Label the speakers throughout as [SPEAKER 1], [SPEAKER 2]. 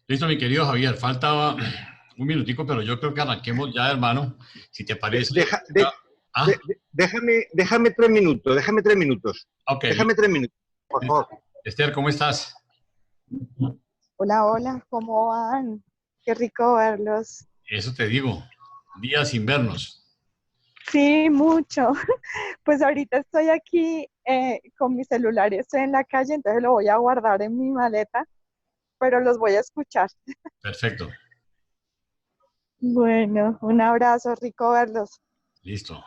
[SPEAKER 1] Listo, mi querido Javier, falta un minutico, pero yo creo que arranquemos ya, hermano, si te parece.
[SPEAKER 2] Deja- de-
[SPEAKER 1] Ah,
[SPEAKER 2] déjame 3 minutos, déjame 3 minutos.
[SPEAKER 1] ok,
[SPEAKER 2] Déjame
[SPEAKER 1] listo.
[SPEAKER 2] 3 minutos, por favor.
[SPEAKER 1] Esther, ¿cómo estás?
[SPEAKER 3] Hola, hola, ¿cómo van? Qué rico verlos.
[SPEAKER 1] Eso te digo, días sin vernos.
[SPEAKER 3] Sí, mucho. Pues ahorita estoy aquí con mi celular y estoy en la calle, entonces lo voy a guardar en mi maleta, pero los voy a escuchar.
[SPEAKER 1] Perfecto,
[SPEAKER 3] Bueno, un abrazo, rico verlos.
[SPEAKER 1] listo.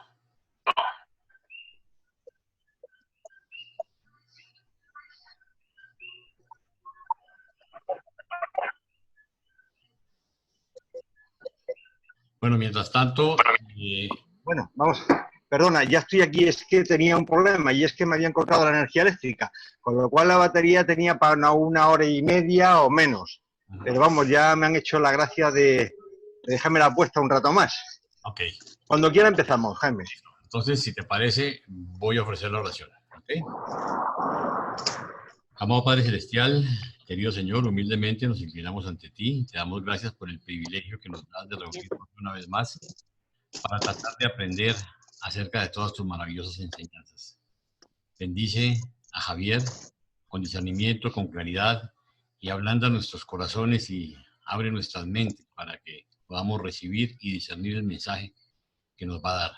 [SPEAKER 1] Bueno, mientras tanto,
[SPEAKER 2] Bueno, vamos. Perdona, ya estoy aquí, es que tenía un problema y es que me habían cortado la energía eléctrica, con lo cual la batería tenía para una hora y media o menos. Pero vamos, ya me han hecho la gracia de dejarme la puesta un rato más.
[SPEAKER 1] ok.
[SPEAKER 2] Cuando quiera empezamos, Jaime.
[SPEAKER 1] Entonces, si te parece, voy a ofrecer la oración. ¿Ok? Amado Padre Celestial, querido Señor, humildemente nos inclinamos ante ti. Te damos gracias por el privilegio que nos das de reunirnos una vez más para tratar de aprender acerca de todas tus maravillosas enseñanzas. Bendice a Javier con discernimiento, con claridad, y ablanda nuestros corazones y abre nuestras mentes para que podamos recibir y discernir el mensaje que nos va a dar.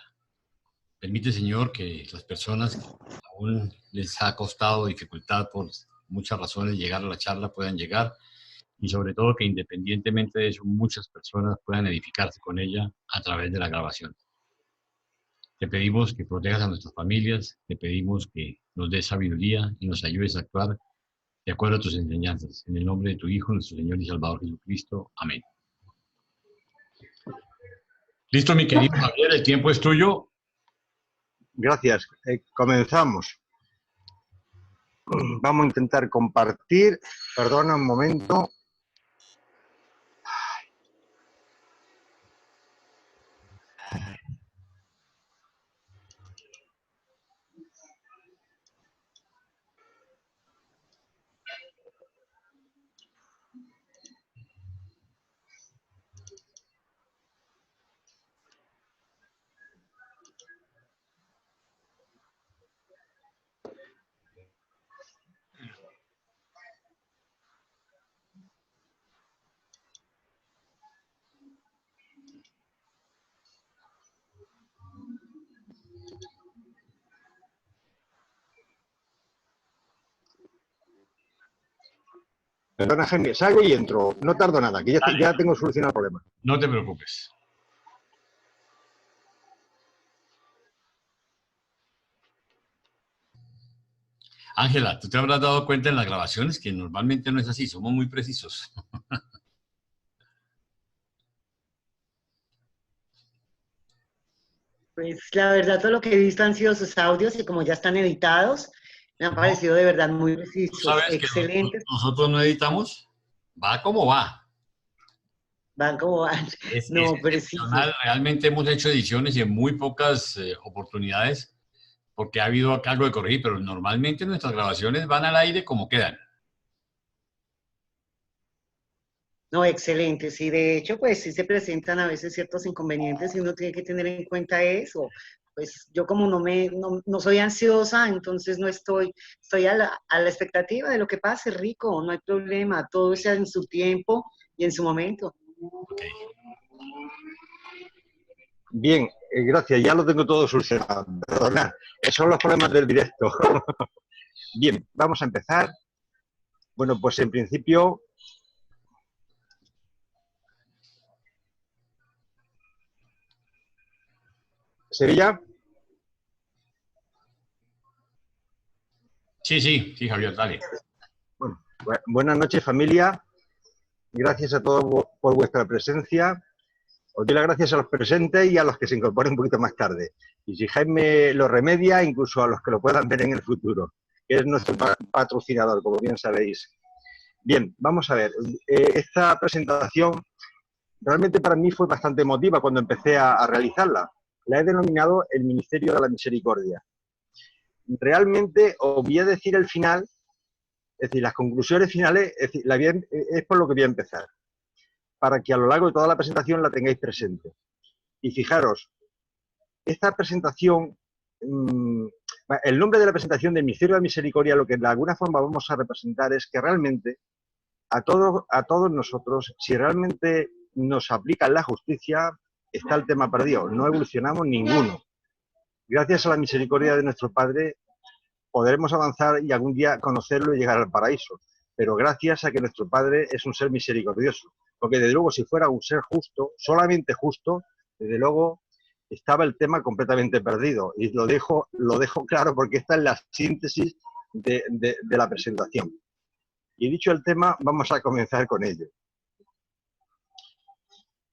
[SPEAKER 1] Permite, Señor, que las personas que aún les ha costado dificultad por muchas razones llegar a la charla puedan llegar, y sobre todo que independientemente de eso muchas personas puedan edificarse con ella a través de la grabación. Te pedimos que protejas a nuestras familias, te pedimos que nos des sabiduría y nos ayudes a actuar de acuerdo a tus enseñanzas. En el nombre de tu Hijo, nuestro Señor y Salvador Jesucristo. Amén. Listo, mi querido Javier, el tiempo es tuyo.
[SPEAKER 2] Gracias. Comenzamos. Vamos a intentar compartir. Perdona un momento. Perdona, Jaime, salgo y entro. No tardo nada, que ya tengo solucionado el problema.
[SPEAKER 1] No te preocupes. Ángela, tú te habrás dado cuenta en las grabaciones que normalmente no es así, somos muy precisos.
[SPEAKER 4] Pues la verdad, todo lo que he visto han sido sus audios y como ya están editados, me han
[SPEAKER 1] No,
[SPEAKER 4] parecido de verdad muy
[SPEAKER 1] ¿tú
[SPEAKER 4] precisos,
[SPEAKER 1] sabes que
[SPEAKER 4] excelentes,
[SPEAKER 1] nosotros no editamos? Va como va.
[SPEAKER 4] van como van,
[SPEAKER 1] Es
[SPEAKER 4] no, precisos.
[SPEAKER 1] excepcional. Realmente hemos hecho ediciones y en muy pocas oportunidades, porque ha habido algo de corregir, pero normalmente nuestras grabaciones van al aire como quedan.
[SPEAKER 4] No, excelentes. Y de hecho, pues sí se presentan a veces ciertos inconvenientes y uno tiene que tener en cuenta eso. Pues yo como no soy ansiosa, entonces no estoy a la expectativa de lo que pase, rico, no hay problema, todo sea en su tiempo y en su momento.
[SPEAKER 1] Okay.
[SPEAKER 2] Bien, gracias, ya lo tengo todo solucionado. Perdona, esos son los problemas del directo. Bien, vamos a empezar. Bueno, pues en principio... ¿Sevilla?
[SPEAKER 1] Sí, Javier, dale.
[SPEAKER 2] Bueno, buenas noches, familia. Gracias a todos por vuestra presencia. Os doy las gracias a los presentes y a los que se incorporen un poquito más tarde. Y si Jaime lo remedia, incluso a los que lo puedan ver en el futuro, que es nuestro patrocinador, como bien sabéis. Bien, vamos a ver. Esta presentación realmente para mí fue bastante emotiva cuando empecé a realizarla. La he denominado el Ministerio de la Misericordia. Realmente os voy a decir el final Es decir, las conclusiones finales, es decir, es por lo que voy a empezar, para que a lo largo de toda la presentación la tengáis presente. Y fijaros, esta presentación, el nombre de la presentación del Misterio de la Misericordia, lo que de alguna forma vamos a representar es que realmente a todos nosotros, si realmente nos aplica la justicia, está el tema perdido, no evolucionamos ninguno. Gracias a la misericordia de nuestro Padre podremos avanzar y algún día conocerlo y llegar al paraíso, pero gracias a que nuestro Padre es un ser misericordioso, porque desde luego si fuera un ser justo, solamente justo, desde luego estaba el tema completamente perdido, y lo dejo claro porque esta es la síntesis de la presentación. Y dicho el tema, vamos a comenzar con ello.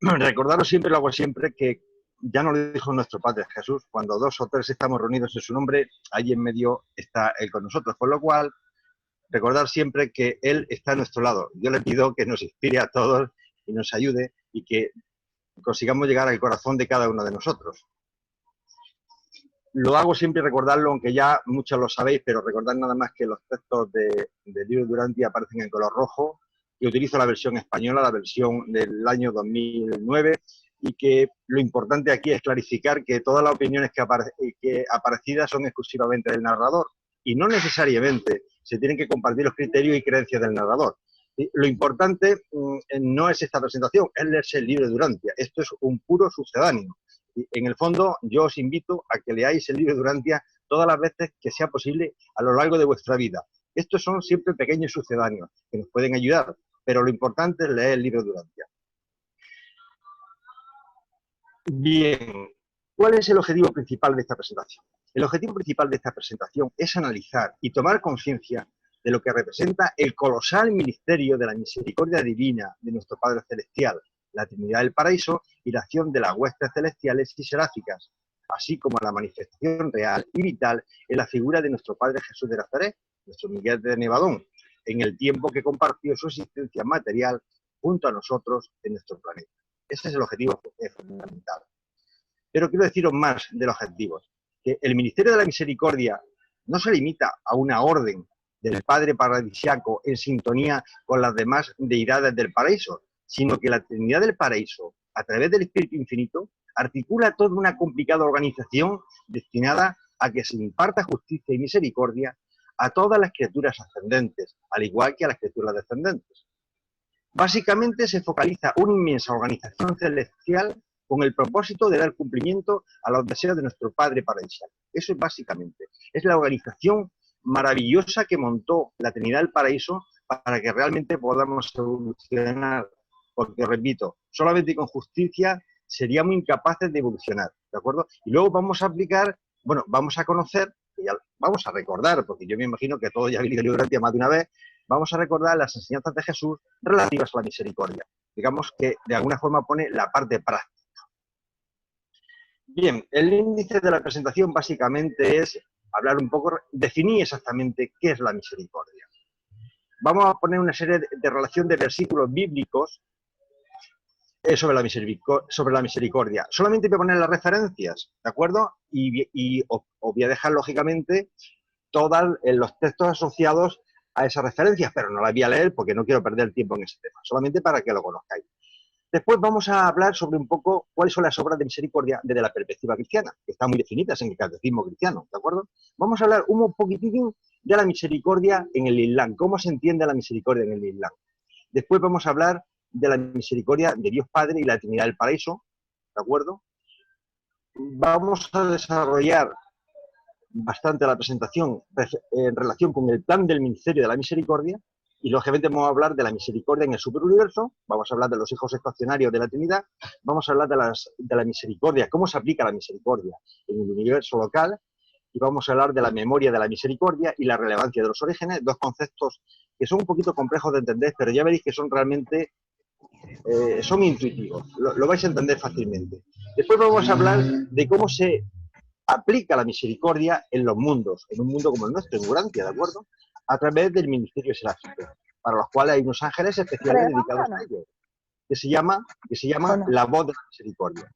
[SPEAKER 2] Recordaros siempre, lo hago siempre, que ya nos lo dijo nuestro Padre Jesús, cuando 2 o 3 estamos reunidos en su nombre, ahí en medio está Él con nosotros, por lo cual, recordar siempre que Él está a nuestro lado. Yo le pido que nos inspire a todos y nos ayude y que consigamos llegar al corazón de cada uno de nosotros. Lo hago siempre recordarlo, aunque ya muchos lo sabéis, pero recordad nada más que los textos del libro de Duranti aparecen en color rojo, y utilizo la versión española, la versión del año 2009, y que lo importante aquí es clarificar que todas las opiniones que aparecidas son exclusivamente del narrador, y no necesariamente se tienen que compartir los criterios y creencias del narrador. Lo importante no es esta presentación, es leerse el libro de Durantia. Esto es un puro sucedáneo. En el fondo, yo os invito a que leáis el libro de Durantia todas las veces que sea posible a lo largo de vuestra vida. Estos son siempre pequeños sucedáneos que nos pueden ayudar, pero lo importante es leer el libro de Durantia. Bien, ¿cuál es el objetivo principal de esta presentación? El objetivo principal de esta presentación es analizar y tomar conciencia de lo que representa el colosal ministerio de la misericordia divina de nuestro Padre Celestial, la Trinidad del Paraíso y la acción de las huestes celestiales y seráficas, así como la manifestación real y vital en la figura de nuestro Padre Jesús de Nazaret, nuestro Miguel de Nevadón, en el tiempo que compartió su existencia material junto a nosotros en nuestro planeta. Ese es el objetivo fundamental. Pero quiero deciros más del objetivo, que el ministerio de la misericordia no se limita a una orden del Padre paradisiaco en sintonía con las demás deidades del paraíso, sino que la Trinidad del Paraíso, a través del Espíritu Infinito, articula toda una complicada organización destinada a que se imparta justicia y misericordia a todas las criaturas ascendentes, al igual que a las criaturas descendentes. Básicamente se focaliza una inmensa organización celestial con el propósito de dar cumplimiento a los deseos de nuestro Padre paradisiaco. Eso es básicamente. Es la organización maravillosa que montó la Trinidad del Paraíso para que realmente podamos evolucionar. Porque, repito, solamente con justicia seríamos incapaces de evolucionar, ¿de acuerdo? Y luego vamos a aplicar, bueno, vamos a conocer, ya vamos a recordar, porque yo me imagino que todos ya habéis leído Durantia más de una vez, vamos a recordar las enseñanzas de Jesús relativas a la misericordia. Digamos que de alguna forma pone la parte práctica. Bien, el índice de la presentación básicamente es hablar un poco, definir exactamente qué es la misericordia. Vamos a poner una serie de relación de versículos bíblicos sobre la misericordia. Solamente voy a poner las referencias, ¿de acuerdo? Y os voy a dejar, lógicamente, todos los textos asociados a esas referencias, pero no las voy a leer porque no quiero perder tiempo en ese tema, solamente para que lo conozcáis. Después vamos a hablar sobre un poco cuáles son las obras de misericordia desde la perspectiva cristiana, que están muy definidas en el catecismo cristiano, ¿de acuerdo? Vamos a hablar un poquitín de la misericordia en el Islam, cómo se entiende la misericordia en el Islam. Después vamos a hablar de la misericordia de Dios Padre y la Trinidad del Paraíso, ¿de acuerdo? Vamos a desarrollar bastante la presentación en relación con el plan del ministerio de la misericordia y, lógicamente, vamos a hablar de la misericordia en el superuniverso, vamos a hablar de los hijos estacionarios de la Trinidad, vamos a hablar de la misericordia, cómo se aplica la misericordia en el universo local, y vamos a hablar de la memoria de la misericordia y la relevancia de los orígenes, dos conceptos que son un poquito complejos de entender, pero ya veréis que son realmente son intuitivos, lo vais a entender fácilmente. Después vamos a hablar de cómo se aplica la misericordia en los mundos, en un mundo como el nuestro, en Durantia, ¿de acuerdo? A través del ministerio seráfico, para los cuales hay unos ángeles especiales dedicados a ellos, que se llama la voz de la misericordia.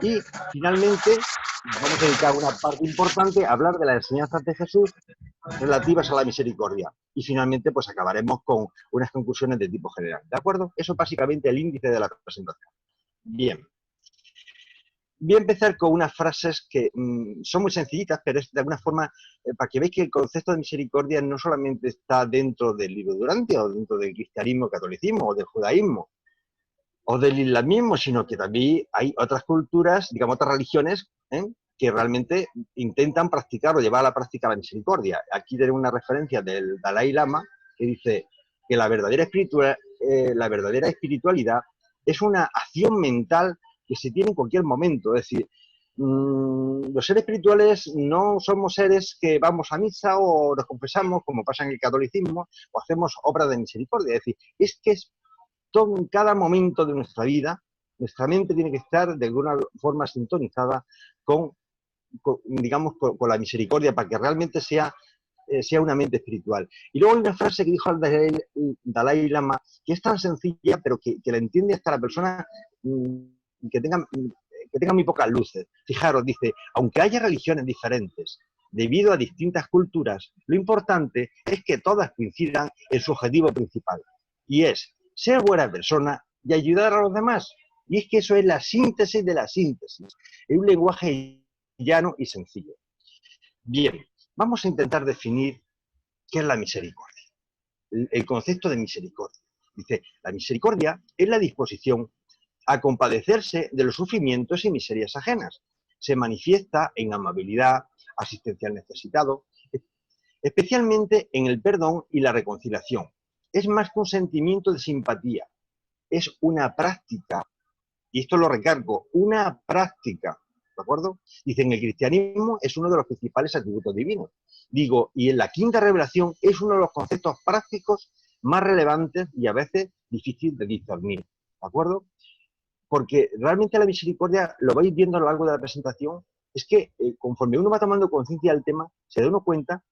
[SPEAKER 2] Y, finalmente, vamos a dedicar una parte importante a hablar de las enseñanzas de Jesús relativas a la misericordia. Y finalmente, pues acabaremos con unas conclusiones de tipo general. ¿De acuerdo? Eso es básicamente el índice de la presentación. Bien. Voy a empezar con unas frases que son muy sencillitas, pero es de alguna forma para que veáis que el concepto de misericordia no solamente está dentro del libro de Durantia o dentro del cristianismo, catolicismo o del judaísmo o del islamismo, sino que también hay otras culturas, digamos otras religiones, que realmente intentan practicar o llevar a la práctica la misericordia. Aquí tenemos una referencia del Dalai Lama que dice que la verdadera espiritualidad es una acción mental que se tiene en cualquier momento. Es decir, los seres espirituales no somos seres que vamos a misa o nos confesamos, como pasa en el catolicismo, o hacemos obras de misericordia. Es decir, es que es todo en cada momento de nuestra vida, nuestra mente tiene que estar de alguna forma sintonizada con la misericordia para que realmente sea una mente espiritual. Y luego hay una frase que dijo el Dalai Lama, que es tan sencilla, pero que la entiende hasta la persona que tenga muy pocas luces. Fijaros, dice, aunque haya religiones diferentes, debido a distintas culturas, lo importante es que todas coincidan en su objetivo principal, y es ser buena persona y ayudar a los demás. Y es que eso es la síntesis de la síntesis, en un lenguaje llano y sencillo. Bien, vamos a intentar definir qué es la misericordia, el concepto de misericordia. Dice, la misericordia es la disposición a compadecerse de los sufrimientos y miserias ajenas. Se manifiesta en amabilidad, asistencia al necesitado, especialmente en el perdón y la reconciliación. Es más que un sentimiento de simpatía, es una práctica, y esto lo recargo, una práctica, ¿de acuerdo? Dice, en el cristianismo es uno de los principales atributos divinos. Digo, y en la quinta revelación es uno de los conceptos prácticos más relevantes y a veces difícil de discernir, ¿de acuerdo? Porque realmente la misericordia, lo vais viendo a lo largo de la presentación, es que conforme uno va tomando conciencia del tema, se da uno cuenta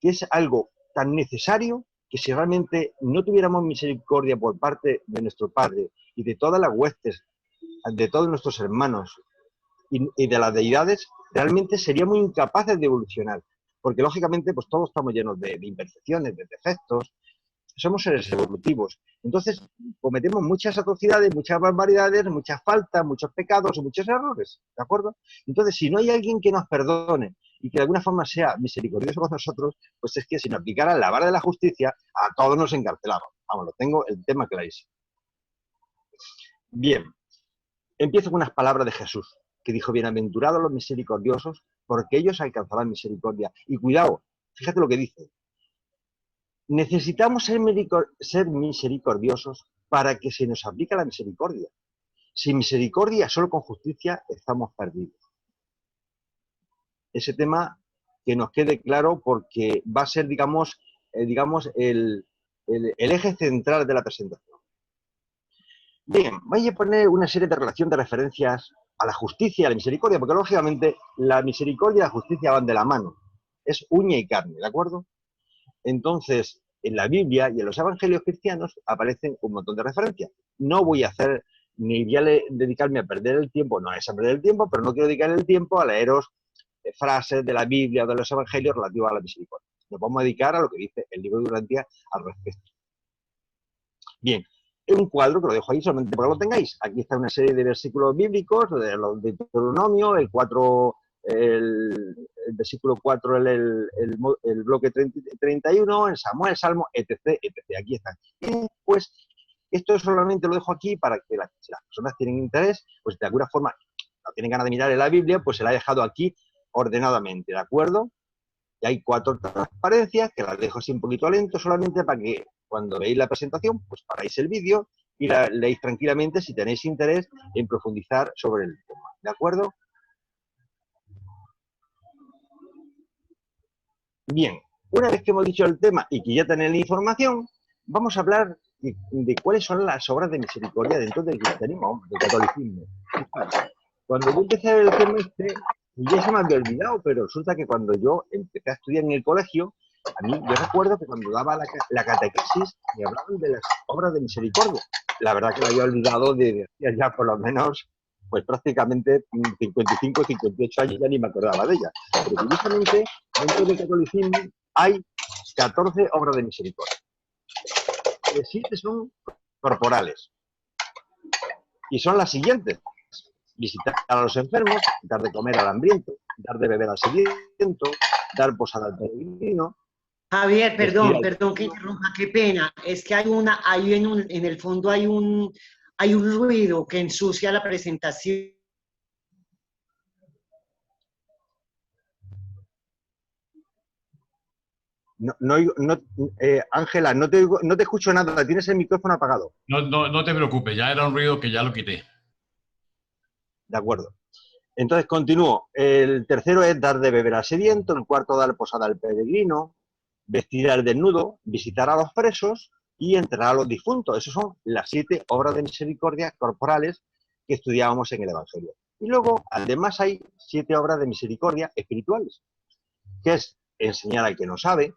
[SPEAKER 2] que es algo tan necesario que si realmente no tuviéramos misericordia por parte de nuestro Padre y de todas las huestes, de todos nuestros hermanos y de las deidades, realmente seríamos incapaces de evolucionar. Porque lógicamente pues todos estamos llenos de imperfecciones, de defectos, somos seres evolutivos. Entonces cometemos muchas atrocidades, muchas barbaridades, muchas faltas, muchos pecados y muchos errores, ¿de acuerdo? Entonces, si no hay alguien que nos perdone y que de alguna forma sea misericordioso con nosotros, pues es que si nos aplicara la vara de la justicia, a todos nos encarcelamos. Vamos, lo tengo el tema clarísimo. Bien, empiezo con unas palabras de Jesús, que dijo, bienaventurados los misericordiosos, porque ellos alcanzarán misericordia. Y cuidado, fíjate lo que dice. Necesitamos ser misericordiosos para que se nos aplique la misericordia. Sin misericordia, solo con justicia, estamos perdidos. Ese tema que nos quede claro porque va a ser, digamos, el eje central de la presentación. Bien, voy a poner una serie de relaciones de referencias a la justicia y a la misericordia, porque lógicamente la misericordia y la justicia van de la mano. Es uña y carne, ¿de acuerdo? Entonces, en la Biblia y en los evangelios cristianos aparecen un montón de referencias. No voy a hacer, ni voy a dedicarme a perder el tiempo, no es a perder el tiempo, pero no quiero dedicar el tiempo a leeros frases de la Biblia o de los evangelios relativas a la misericordia. Nos vamos a dedicar a lo que dice el libro de Durantia al respecto. Bien, es un cuadro que lo dejo ahí solamente para que lo tengáis. Aquí está una serie de versículos bíblicos, de los de Deuteronomio, el versículo 4, el bloque 31, el Samuel, Salmo, etc, etc. Aquí están. Y pues esto solamente lo dejo aquí para que si las personas tienen interés, pues de alguna forma no tienen ganas de mirar en la Biblia, pues se la he dejado aquí ordenadamente, ¿de acuerdo? Y hay 4 transparencias que las dejo así un poquito lento solamente para que cuando veáis la presentación, pues paráis el vídeo y la leéis tranquilamente si tenéis interés en profundizar sobre el tema, ¿de acuerdo? Bien, una vez que hemos dicho el tema y que ya tenéis la información, vamos a hablar de cuáles son las obras de misericordia dentro del cristianismo, del catolicismo. Cuando yo empecé el tema ya se me había olvidado, pero resulta que cuando yo empecé a estudiar en el colegio, a mí, yo recuerdo que cuando daba la catequesis me hablaban de las obras de misericordia. La verdad que me había olvidado de ya por lo menos, pues prácticamente 55, 58 años, ya ni me acordaba de ella. Pero curiosamente, dentro del catolicismo hay 14 obras de misericordia. 7 son corporales. Y son las siguientes: visitar a los enfermos, dar de comer al hambriento, dar de beber al sediento, dar posada al peregrino.
[SPEAKER 4] Javier, perdón que interrumpa, qué pena. Es que hay en el fondo hay un ruido que ensucia la presentación.
[SPEAKER 2] Ángela, no te escucho nada, tienes el micrófono apagado.
[SPEAKER 1] No te preocupes, ya era un ruido que ya lo quité.
[SPEAKER 2] De acuerdo. Entonces continúo. El tercero es dar de beber al sediento, el cuarto dar posada al peregrino, vestir al desnudo, visitar a los presos y enterrar a los difuntos. Esas son las 7 obras de misericordia corporales que estudiábamos en el Evangelio. Y luego, además, hay 7 obras de misericordia espirituales, que es enseñar al que no sabe,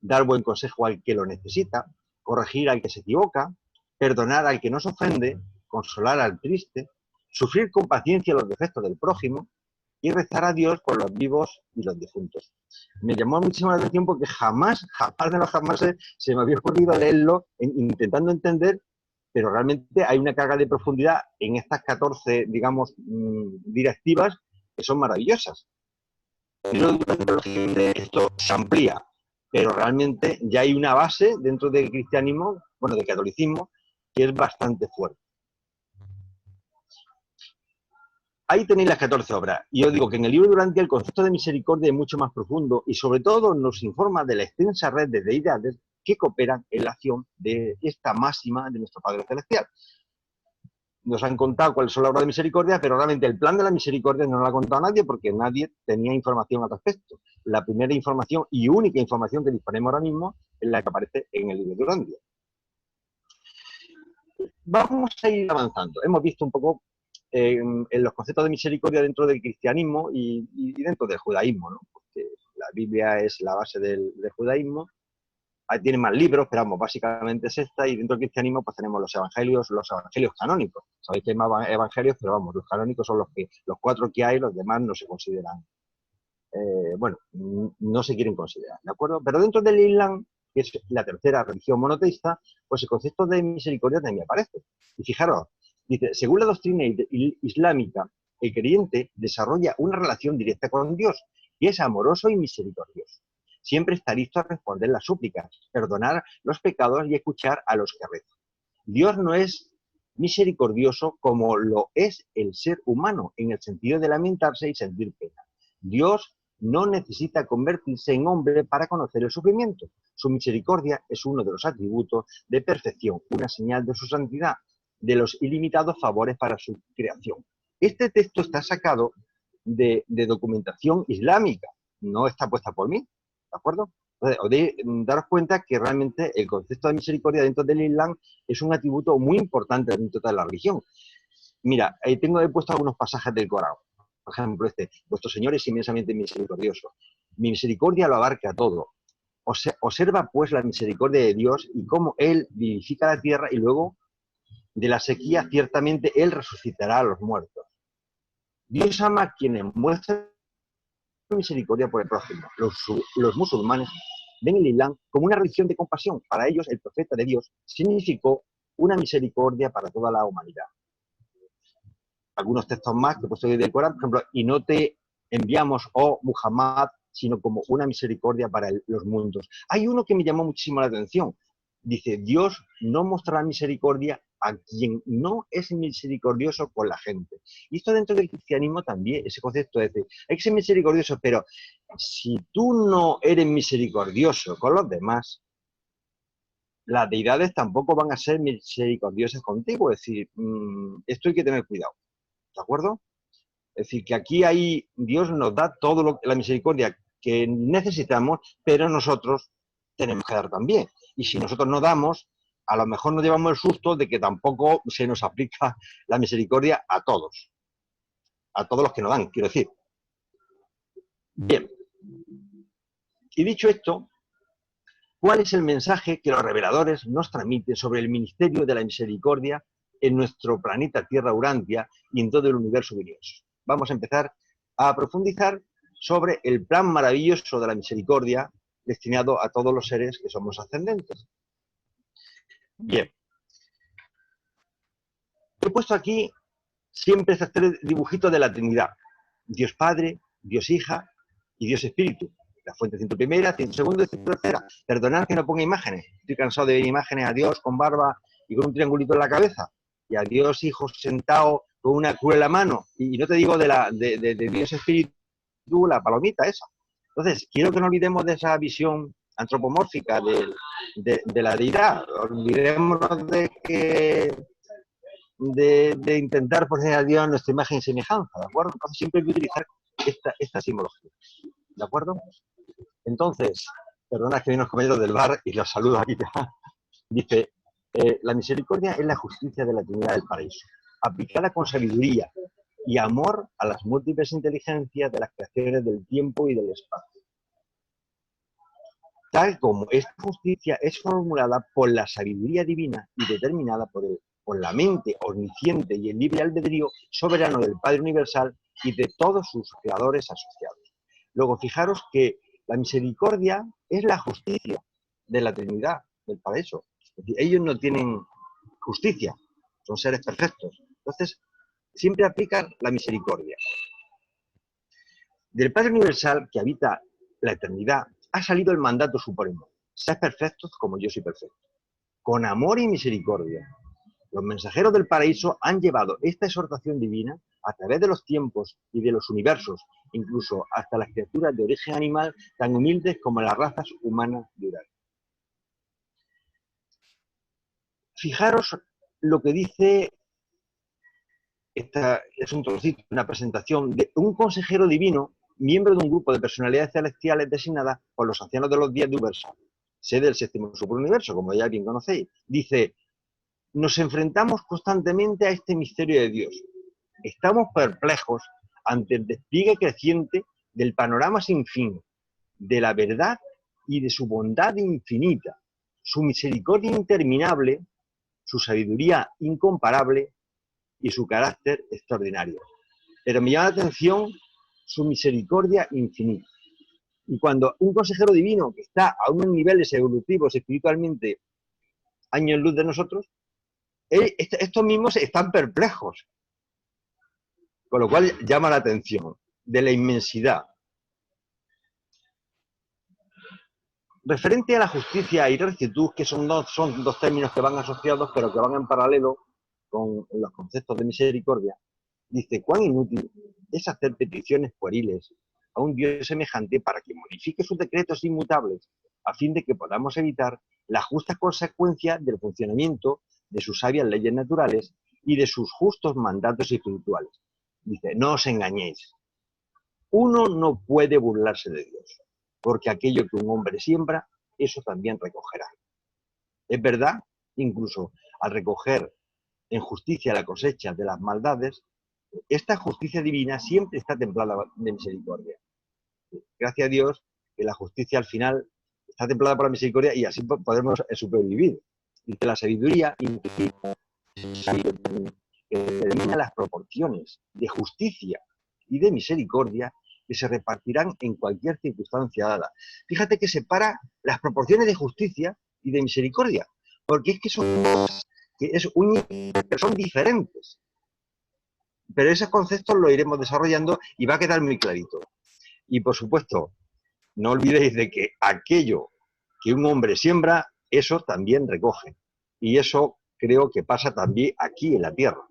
[SPEAKER 2] dar buen consejo al que lo necesita, corregir al que se equivoca, perdonar al que nos ofende, consolar al triste, sufrir con paciencia los defectos del prójimo y rezar a Dios por los vivos y los difuntos. Me llamó muchísimo la atención porque jamás de los jamases se me había ocurrido leerlo intentando entender, pero realmente hay una carga de profundidad en estas 14, digamos, directivas que son maravillosas. Y luego, esto se amplía, pero realmente ya hay una base dentro del cristianismo, bueno, del catolicismo, que es bastante fuerte. Ahí tenéis las 14 obras. Y yo digo que en el libro Durantia el concepto de misericordia es mucho más profundo y sobre todo nos informa de la extensa red de deidades que cooperan en la acción de esta máxima de nuestro Padre Celestial. Nos han contado cuáles son las obras de misericordia, pero realmente el plan de la misericordia no lo ha contado nadie porque nadie tenía información al respecto. La primera información y única información que disponemos ahora mismo es la que aparece en el libro Durantia. Vamos a ir avanzando. Hemos visto un poco en los conceptos de misericordia dentro del cristianismo y dentro del judaísmo, ¿no? Porque la Biblia es la base del judaísmo. Ahí tiene más libros, pero vamos, básicamente es esta, y dentro del cristianismo pues tenemos los evangelios canónicos. Sabéis que hay más evangelios, pero vamos, los canónicos son los 4 que hay, los demás no se consideran, bueno, no se quieren considerar, ¿de acuerdo? Pero dentro del Islam, que es la tercera religión monoteísta, pues el concepto de misericordia también aparece. Y fijaros, dice, según la doctrina islámica, el creyente desarrolla una relación directa con Dios y es amoroso y misericordioso. Siempre está listo a responder las súplicas, perdonar los pecados y escuchar a los que rezan. Dios no es misericordioso como lo es el ser humano, en el sentido de lamentarse y sentir pena. Dios no necesita convertirse en hombre para conocer el sufrimiento. Su misericordia es uno de los atributos de perfección, una señal de su santidad, de los ilimitados favores para su creación. Este texto está sacado de documentación islámica, no está puesta por mí, ¿de acuerdo? Entonces, os de daros cuenta que realmente el concepto de misericordia dentro del Islam es un atributo muy importante dentro de la religión. Mira, he puesto algunos pasajes del Corán. Por ejemplo, vuestro Señor es inmensamente misericordioso. Mi misericordia lo abarca todo. Observa pues la misericordia de Dios y cómo Él vivifica la tierra y luego de la sequía ciertamente Él resucitará a los muertos. Dios ama a quienes muestran misericordia por el prójimo. Los musulmanes ven el Islam como una religión de compasión. Para ellos, el profeta de Dios significó una misericordia para toda la humanidad. Algunos textos más que he puesto del Corán, por ejemplo, y no te enviamos, oh Muhammad, sino como una misericordia para los mundos. Hay uno que me llamó muchísimo la atención. Dice, Dios no mostrará misericordia a quien no es misericordioso con la gente. Y esto dentro del cristianismo también, ese concepto de decir, hay que ser misericordioso, pero si tú no eres misericordioso con los demás, las deidades tampoco van a ser misericordiosas contigo. Es decir, esto hay que tener cuidado, ¿de acuerdo? Es decir, que aquí Dios nos da todo la misericordia que necesitamos, pero nosotros tenemos que dar también. Y si nosotros no damos, a lo mejor nos llevamos el susto de que tampoco se nos aplica la misericordia a todos los que nos dan, quiero decir. Bien. Y dicho esto, ¿cuál es el mensaje que los reveladores nos transmiten sobre el ministerio de la misericordia en nuestro planeta Tierra Urantia y en todo el universo universo? Vamos a empezar a profundizar sobre el plan maravilloso de la misericordia destinado a todos los seres que somos ascendentes. Bien. He puesto aquí siempre estos 3 dibujitos de la Trinidad. Dios Padre, Dios Hija y Dios Espíritu. La fuente 101, 102 y 103. Perdonad que no ponga imágenes. Estoy cansado de ver imágenes a Dios con barba y con un triangulito en la cabeza. Y a Dios Hijo sentado con una cruz en la mano. Y no te digo de Dios Espíritu, la palomita esa. Entonces, quiero que no olvidemos de esa visión antropomórfica de la deidad. Olvidémonos de intentar poner a Dios nuestra imagen y semejanza, ¿de acuerdo? Entonces siempre hay que utilizar esta simbología, ¿de acuerdo? Entonces, perdona que vienen los compañeros del bar y los saludo aquí ya. Dice, la misericordia es la justicia de la Trinidad del paraíso, aplicada con sabiduría y amor a las múltiples inteligencias de las creaciones del tiempo y del espacio. Tal como esta justicia es formulada por la sabiduría divina y determinada por la mente omnisciente y el libre albedrío soberano del Padre Universal y de todos sus creadores asociados. Luego, fijaros que la misericordia es la justicia de la Trinidad, del paraíso. Es decir, ellos no tienen justicia, son seres perfectos. Entonces, siempre aplican la misericordia. Del Padre Universal, que habita la eternidad, ha salido el mandato supremo: sed perfectos como yo soy perfecto. Con amor y misericordia, los mensajeros del paraíso han llevado esta exhortación divina a través de los tiempos y de los universos, incluso hasta las criaturas de origen animal tan humildes como las razas humanas de Urano. Fijaros lo que dice, esta es un trocito, una presentación de un consejero divino, miembro de un grupo de personalidades celestiales designadas por los ancianos de los días de Universal, sede del séptimo superuniverso, como ya bien conocéis. Dice: nos enfrentamos constantemente a este misterio de Dios. Estamos perplejos ante el despliegue creciente del panorama sin fin, de la verdad y de su bondad infinita, su misericordia interminable, su sabiduría incomparable y su carácter extraordinario. Pero me llama la atención su misericordia infinita. Y cuando un consejero divino que está a unos niveles evolutivos espiritualmente años luz de nosotros, estos mismos están perplejos, con lo cual llama la atención de la inmensidad. Referente a la justicia y rectitud, que son dos términos que van asociados, pero que van en paralelo con los conceptos de misericordia, dice: cuán inútil es hacer peticiones pueriles a un Dios semejante para que modifique sus decretos inmutables, a fin de que podamos evitar la justa consecuencia del funcionamiento de sus sabias leyes naturales y de sus justos mandatos espirituales. Dice: no os engañéis. Uno no puede burlarse de Dios, porque aquello que un hombre siembra, eso también recogerá. Es verdad, incluso al recoger en justicia la cosecha de las maldades, esta justicia divina siempre está templada de misericordia. Gracias a Dios que la justicia al final está templada por la misericordia y así podemos supervivir. Dice: la sabiduría que determina las proporciones de justicia y de misericordia que se repartirán en cualquier circunstancia dada. Fíjate que separa las proporciones de justicia y de misericordia, porque es que son cosas que son diferentes. Pero esos conceptos los iremos desarrollando y va a quedar muy clarito. Y por supuesto, no olvidéis de que aquello que un hombre siembra, eso también recoge. Y eso creo que pasa también aquí en la tierra.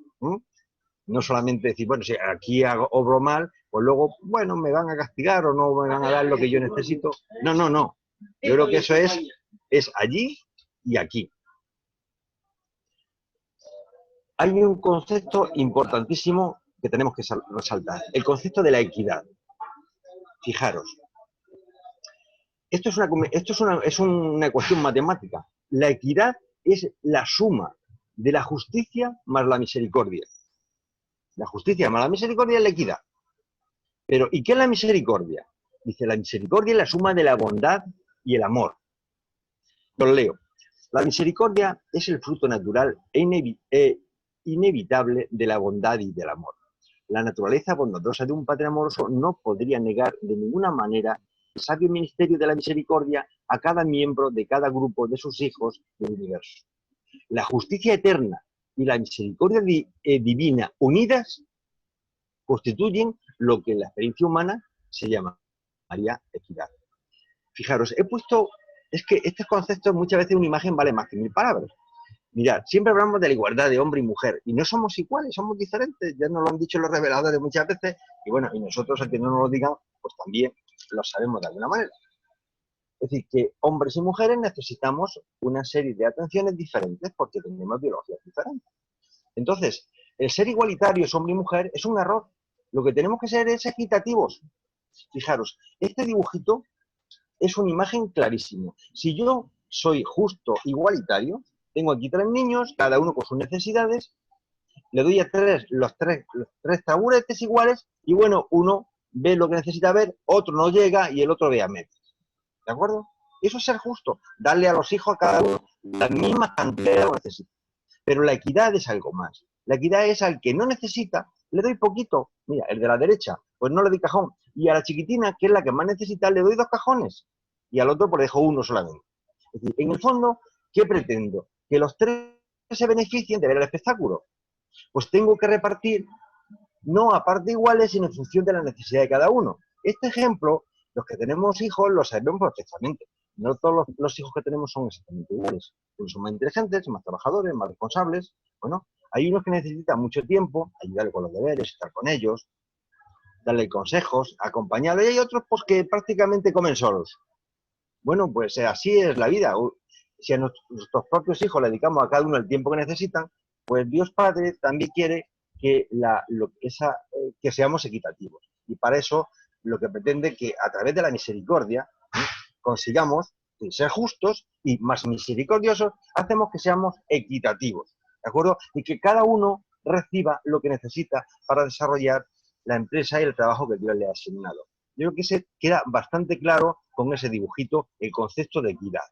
[SPEAKER 2] No solamente decir, bueno, si aquí obro mal, pues luego, bueno, me van a castigar o no me van a dar lo que yo necesito. No, no, no. Yo creo que eso es allí y aquí. Hay un concepto importantísimo que tenemos que resaltar, el concepto de la equidad. Fijaros, esto es una cuestión matemática. La equidad es la suma de la justicia más la misericordia. La justicia más la misericordia es la equidad. Pero, ¿y qué es la misericordia? Dice: la misericordia es la suma de la bondad y el amor. Los leo. La misericordia es el fruto natural e inevitable de la bondad y del amor. La naturaleza bondadosa de un padre amoroso no podría negar de ninguna manera sabio ministerio de la misericordia a cada miembro de cada grupo de sus hijos del universo. La justicia eterna y la misericordia divina unidas constituyen lo que en la experiencia humana se llamaría equidad. Fijaros, es que estos conceptos muchas veces una imagen vale más que 1000 palabras. Mirad, siempre hablamos de la igualdad de hombre y mujer, y no somos iguales, somos diferentes, ya nos lo han dicho los reveladores muchas veces, y bueno, y nosotros, a que no nos lo digan, pues también lo sabemos de alguna manera. Es decir, que hombres y mujeres necesitamos una serie de atenciones diferentes porque tenemos biologías diferentes. Entonces, el ser igualitarios, hombre y mujer, es un error. Lo que tenemos que ser es equitativos. Fijaros, este dibujito es una imagen clarísima. Si yo soy justo, igualitario, tengo aquí 3 niños, cada uno con sus necesidades, le doy a los tres taburetes iguales, y bueno, uno ve lo que necesita ver, otro no llega y el otro ve a medias. ¿De acuerdo? Eso es ser justo, darle a los hijos a cada uno la misma cantidad de lo que necesita. Pero la equidad es algo más. La equidad es al que no necesita, le doy poquito. Mira, el de la derecha, pues no le doy cajón. Y a la chiquitina, que es la que más necesita, le doy 2 cajones. Y al otro, pues le dejo uno solamente. Es decir, en el fondo, ¿qué pretendo? Que los 3 se beneficien de ver el espectáculo. Pues tengo que repartir, no a partes iguales, sino en función de la necesidad de cada uno. Este ejemplo, los que tenemos hijos lo sabemos perfectamente. No todos los hijos que tenemos son exactamente iguales. Unos son más inteligentes, más trabajadores, más responsables. Bueno, hay unos que necesitan mucho tiempo, ayudarle con los deberes, estar con ellos, darle consejos, acompañarle. Y hay otros pues, que prácticamente comen solos. Bueno, pues así es la vida. Si a nuestros propios hijos le dedicamos a cada uno el tiempo que necesitan, pues Dios Padre también quiere que, que seamos equitativos. Y para eso lo que pretende que a través de la misericordia consigamos ser justos y más misericordiosos, hacemos que seamos equitativos, ¿de acuerdo? Y que cada uno reciba lo que necesita para desarrollar la empresa y el trabajo que Dios le ha asignado. Yo creo que se queda bastante claro con ese dibujito el concepto de equidad.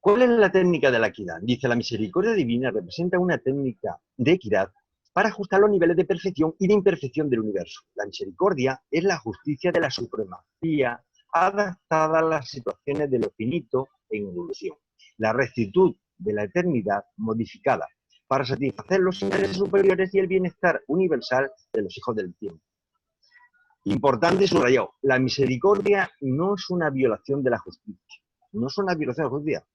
[SPEAKER 2] ¿Cuál es la técnica de la equidad? Dice, la misericordia divina representa una técnica de equidad para ajustar los niveles de perfección y de imperfección del universo. La misericordia es la justicia de la supremacía adaptada a las situaciones de lo finito en evolución. La rectitud de la eternidad modificada para satisfacer los intereses superiores y el bienestar universal de los hijos del tiempo. Importante subrayado, la misericordia no es una violación de la justicia. No es una violación de la justicia.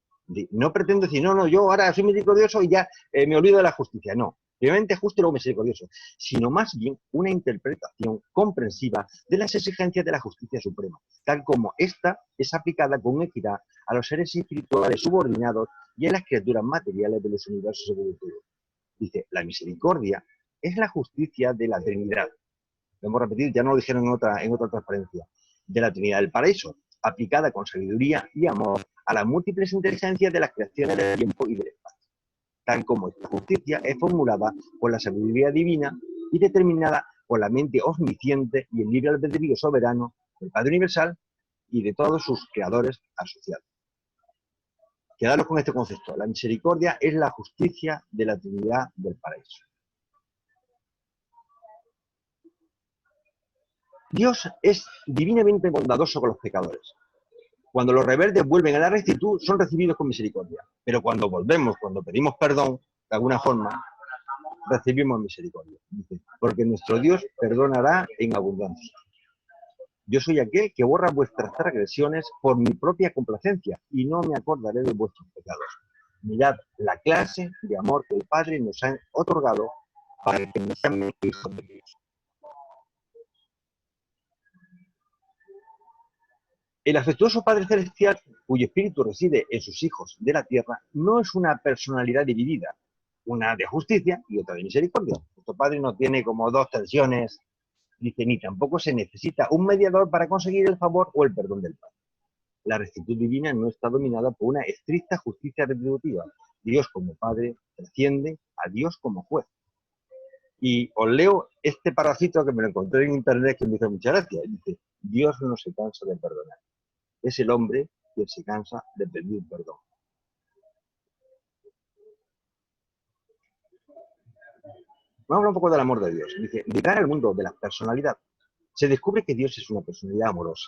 [SPEAKER 2] No pretendo decir, no, yo ahora soy misericordioso y ya me olvido de la justicia. No, obviamente justo y luego misericordioso, sino más bien una interpretación comprensiva de las exigencias de la justicia suprema, tal como ésta es aplicada con equidad a los seres espirituales subordinados y a las criaturas materiales de los universos evolutivos. Dice, la misericordia es la justicia de la Trinidad. Lo hemos repetido, ya no lo dijeron en otra transparencia, de la Trinidad del Paraíso, aplicada con sabiduría y amor a las múltiples inteligencias de las creaciones del tiempo y del espacio, tal como esta justicia es formulada por la sabiduría divina y determinada por la mente omnisciente y el libre albedrío soberano del Padre Universal y de todos sus creadores asociados. Quedaros con este concepto, la misericordia es la justicia de la Trinidad del Paraíso. Dios es divinamente bondadoso con los pecadores. Cuando los rebeldes vuelven a la rectitud, son recibidos con misericordia. Pero cuando volvemos, cuando pedimos perdón, de alguna forma, recibimos misericordia. Porque nuestro Dios perdonará en abundancia. Yo soy aquel que borra vuestras transgresiones por mi propia complacencia y no me acordaré de vuestros pecados. Mirad la clase de amor que el Padre nos ha otorgado para que nos llamen hijos de Dios. El afectuoso Padre Celestial, cuyo espíritu reside en sus hijos de la tierra, no es una personalidad dividida, una de justicia y otra de misericordia. Nuestro Padre no tiene como 2 tensiones, dice, ni tampoco se necesita un mediador para conseguir el favor o el perdón del Padre. La rectitud divina no está dominada por una estricta justicia retributiva. Dios como Padre trasciende a Dios como juez. Y os leo este parrafito que me lo encontré en internet que me hizo mucha gracia. Dice, Dios no se cansa de perdonar. Es el hombre quien se cansa de pedir perdón. Vamos a hablar un poco del amor de Dios. Dice, de cara al mundo de la personalidad, se descubre que Dios es una personalidad amorosa.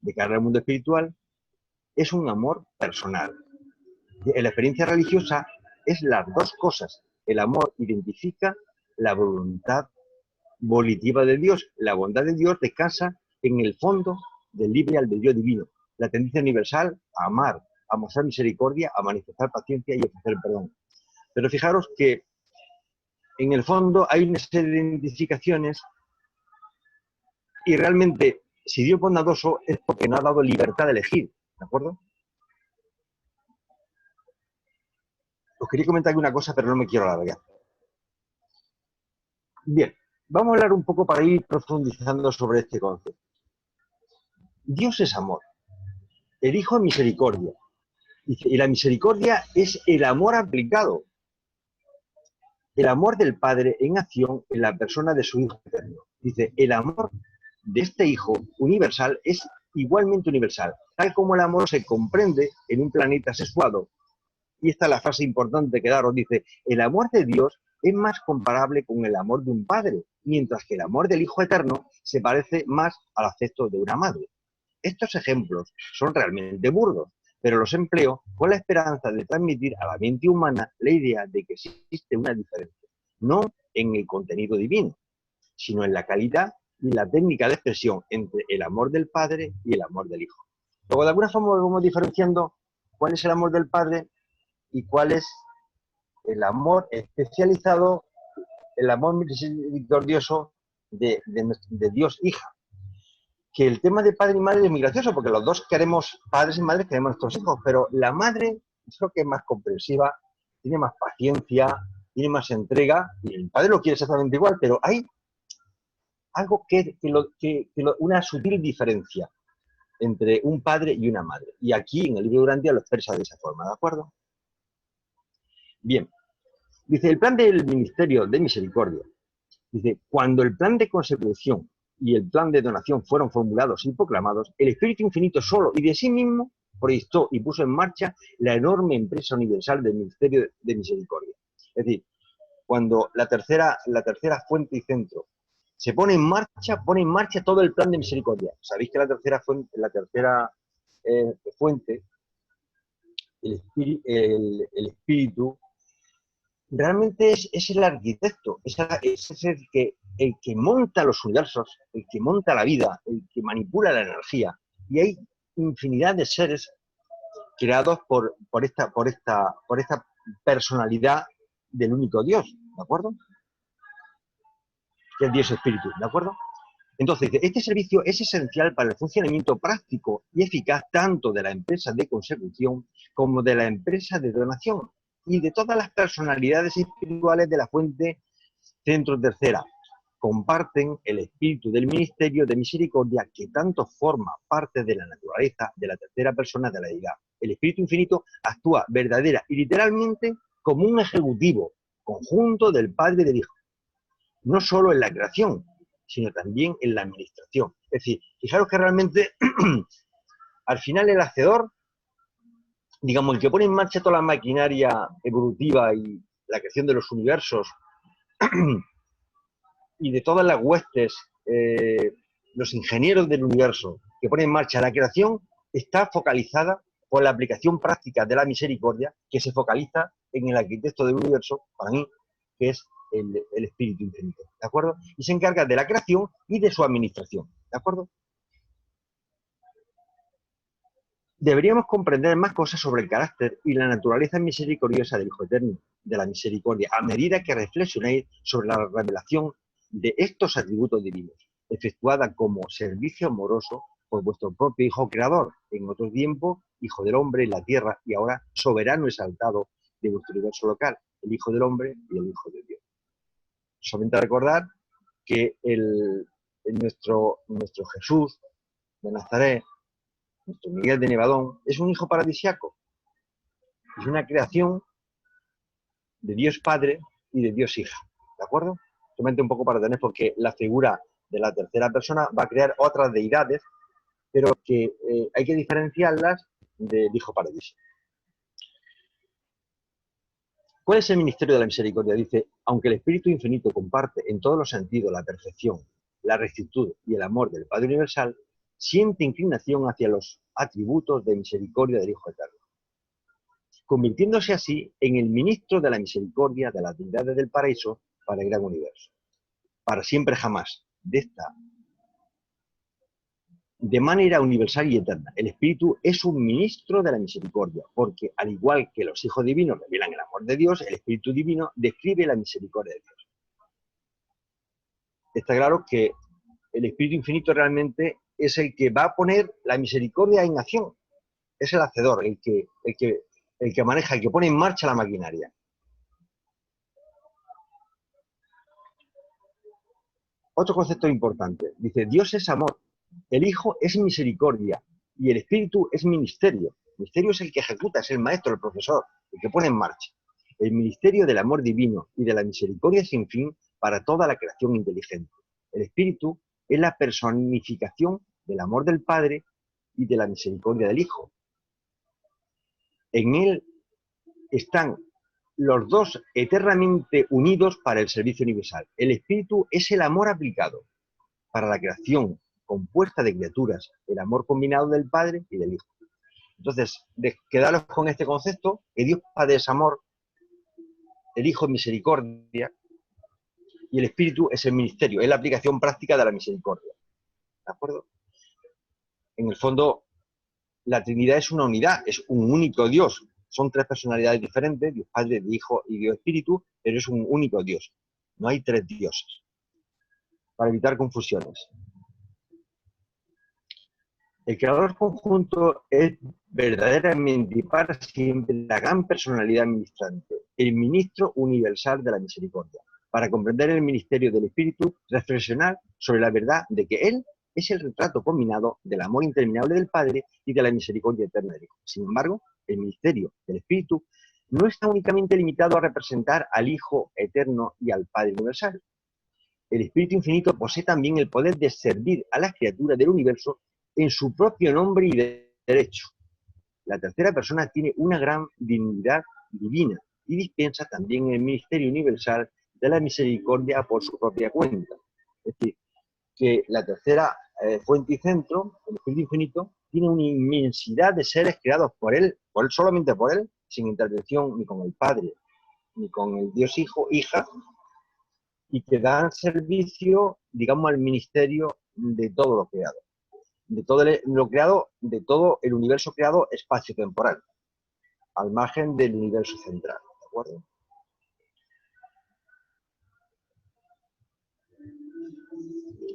[SPEAKER 2] De cara al mundo espiritual, es un amor personal. En la experiencia religiosa es las dos cosas. El amor identifica la voluntad volitiva de Dios. La bondad de Dios descansa en el fondo del libre albedrío divino. La tendencia universal a amar, a mostrar misericordia, a manifestar paciencia y ofrecer perdón. Pero fijaros que en el fondo hay una serie de identificaciones y realmente si Dios es bondadoso es porque nos ha dado libertad de elegir, ¿de acuerdo? Os quería comentar aquí una cosa, pero no me quiero alargar. Bien, vamos a hablar un poco para ir profundizando sobre este concepto. Dios es amor. El Hijo es misericordia. Y la misericordia es el amor aplicado. El amor del Padre en acción en la persona de su Hijo eterno. Dice, el amor de este Hijo universal es igualmente universal, tal como el amor se comprende en un planeta sexuado. Y esta es la frase importante que daros, dice, el amor de Dios es más comparable con el amor de un padre, mientras que el amor del Hijo eterno se parece más al afecto de una madre. Estos ejemplos son realmente burdos, pero los empleo con la esperanza de transmitir a la mente humana la idea de que existe una diferencia, no en el contenido divino, sino en la calidad y la técnica de expresión entre el amor del Padre y el amor del Hijo. Luego, de alguna forma, vamos diferenciando cuál es el amor del Padre y cuál es el amor especializado, el amor misericordioso de Dios hija. Que el tema de padre y madre es muy gracioso, porque los dos queremos, padres y madres queremos nuestros hijos, pero la madre creo que es más comprensiva, tiene más paciencia, tiene más entrega, y el padre lo quiere exactamente igual, pero hay algo una sutil diferencia entre un padre y una madre. Y aquí en el libro de Durantia lo expresa de esa forma, ¿de acuerdo? Bien, dice el plan del Ministerio de Misericordia. Dice, cuando el plan de consecución y el plan de donación fueron formulados y proclamados, el Espíritu Infinito solo y de sí mismo proyectó y puso en marcha la enorme empresa universal del Ministerio de Misericordia. Es decir, cuando la tercera fuente y centro se pone en marcha todo el plan de misericordia. Sabéis que la tercera fuente, el Espíritu, realmente es el arquitecto, es el que monta los universos, el que monta la vida, el que manipula la energía. Y hay infinidad de seres creados por esta personalidad del único Dios, ¿de acuerdo? Que es Dios Espíritu, ¿de acuerdo? Entonces, este servicio es esencial para el funcionamiento práctico y eficaz tanto de la empresa de consecución como de la empresa de donación y de todas las personalidades espirituales de la fuente centro tercera. Comparten el espíritu del ministerio de misericordia que tanto forma parte de la naturaleza de la tercera persona de la deidad. El Espíritu Infinito actúa verdadera y literalmente como un ejecutivo conjunto del Padre y del Hijo. No solo en la creación, sino también en la administración. Es decir, fijaros que realmente al final el hacedor, digamos, el que pone en marcha toda la maquinaria evolutiva y la creación de los universos y de todas las huestes, los ingenieros del universo que ponen en marcha la creación, está focalizada por la aplicación práctica de la misericordia que se focaliza en el arquitecto del universo, para mí, que es el Espíritu Infinito, ¿de acuerdo? Y se encarga de la creación y de su administración, ¿de acuerdo? Deberíamos comprender más cosas sobre el carácter y la naturaleza misericordiosa del Hijo Eterno, de la misericordia, a medida que reflexionéis sobre la revelación de estos atributos divinos, efectuada como servicio amoroso por vuestro propio Hijo Creador, en otro tiempo, Hijo del Hombre en la tierra, y ahora soberano exaltado de vuestro universo local, el Hijo del Hombre y el Hijo de Dios. Solamente recordar que nuestro Jesús de Nazaret, nuestro Miguel de Nevadón, es un hijo paradisiaco. Es una creación de Dios Padre y de Dios Hija. ¿De acuerdo? Solamente un poco para tener, porque la figura de la tercera persona va a crear otras deidades, pero que hay que diferenciarlas del hijo paradisiaco. ¿Cuál es el ministerio de la misericordia? Dice, aunque el Espíritu Infinito comparte en todos los sentidos la perfección, la rectitud y el amor del Padre Universal, siente inclinación hacia los atributos de misericordia del Hijo Eterno, convirtiéndose así en el ministro de la misericordia de las deidades del paraíso para el gran universo. Para siempre jamás, de manera universal y eterna. El Espíritu es un ministro de la misericordia, porque al igual que los hijos divinos revelan el amor de Dios, el Espíritu Divino describe la misericordia de Dios. Está claro que el Espíritu Infinito realmente es el que va a poner la misericordia en acción. Es el hacedor, el que maneja, el que pone en marcha la maquinaria. Otro concepto importante. Dice, Dios es amor, el Hijo es misericordia y el Espíritu es ministerio. El ministerio es el que ejecuta, es el maestro, el profesor, el que pone en marcha. El ministerio del amor divino y de la misericordia sin fin para toda la creación inteligente. El Espíritu es la personificación del amor del Padre y de la misericordia del Hijo. En él están los dos eternamente unidos para el servicio universal. El Espíritu es el amor aplicado para la creación compuesta de criaturas, el amor combinado del Padre y del Hijo. Entonces, quedaros con este concepto, que Dios Padre es amor, el Hijo es misericordia y el Espíritu es el ministerio, es la aplicación práctica de la misericordia. ¿De acuerdo? En el fondo, la Trinidad es una unidad, es un único Dios. Son tres personalidades diferentes, Dios Padre, Dios Hijo y Dios Espíritu, pero es un único Dios. No hay tres dioses. Para evitar confusiones. El creador conjunto es verdaderamente y para siempre la gran personalidad ministrante, el ministro universal de la misericordia. Para comprender el ministerio del Espíritu, reflexionar sobre la verdad de que Él es el retrato combinado del amor interminable del Padre y de la misericordia eterna del Hijo. Sin embargo, el ministerio del Espíritu no está únicamente limitado a representar al Hijo eterno y al Padre universal. El Espíritu Infinito posee también el poder de servir a las criaturas del universo en su propio nombre y derecho. La tercera persona tiene una gran dignidad divina y dispensa también el ministerio universal de la misericordia por su propia cuenta. Es decir, que la tercera fuente y centro, el Espíritu Infinito, tiene una inmensidad de seres creados por él, solamente por él, sin intervención ni con el Padre, ni con el Dios Hijo, Hija, y que dan servicio, digamos, al ministerio de todo lo creado. De todo lo creado, de todo el universo creado espacio-temporal, al margen del universo central, ¿de acuerdo?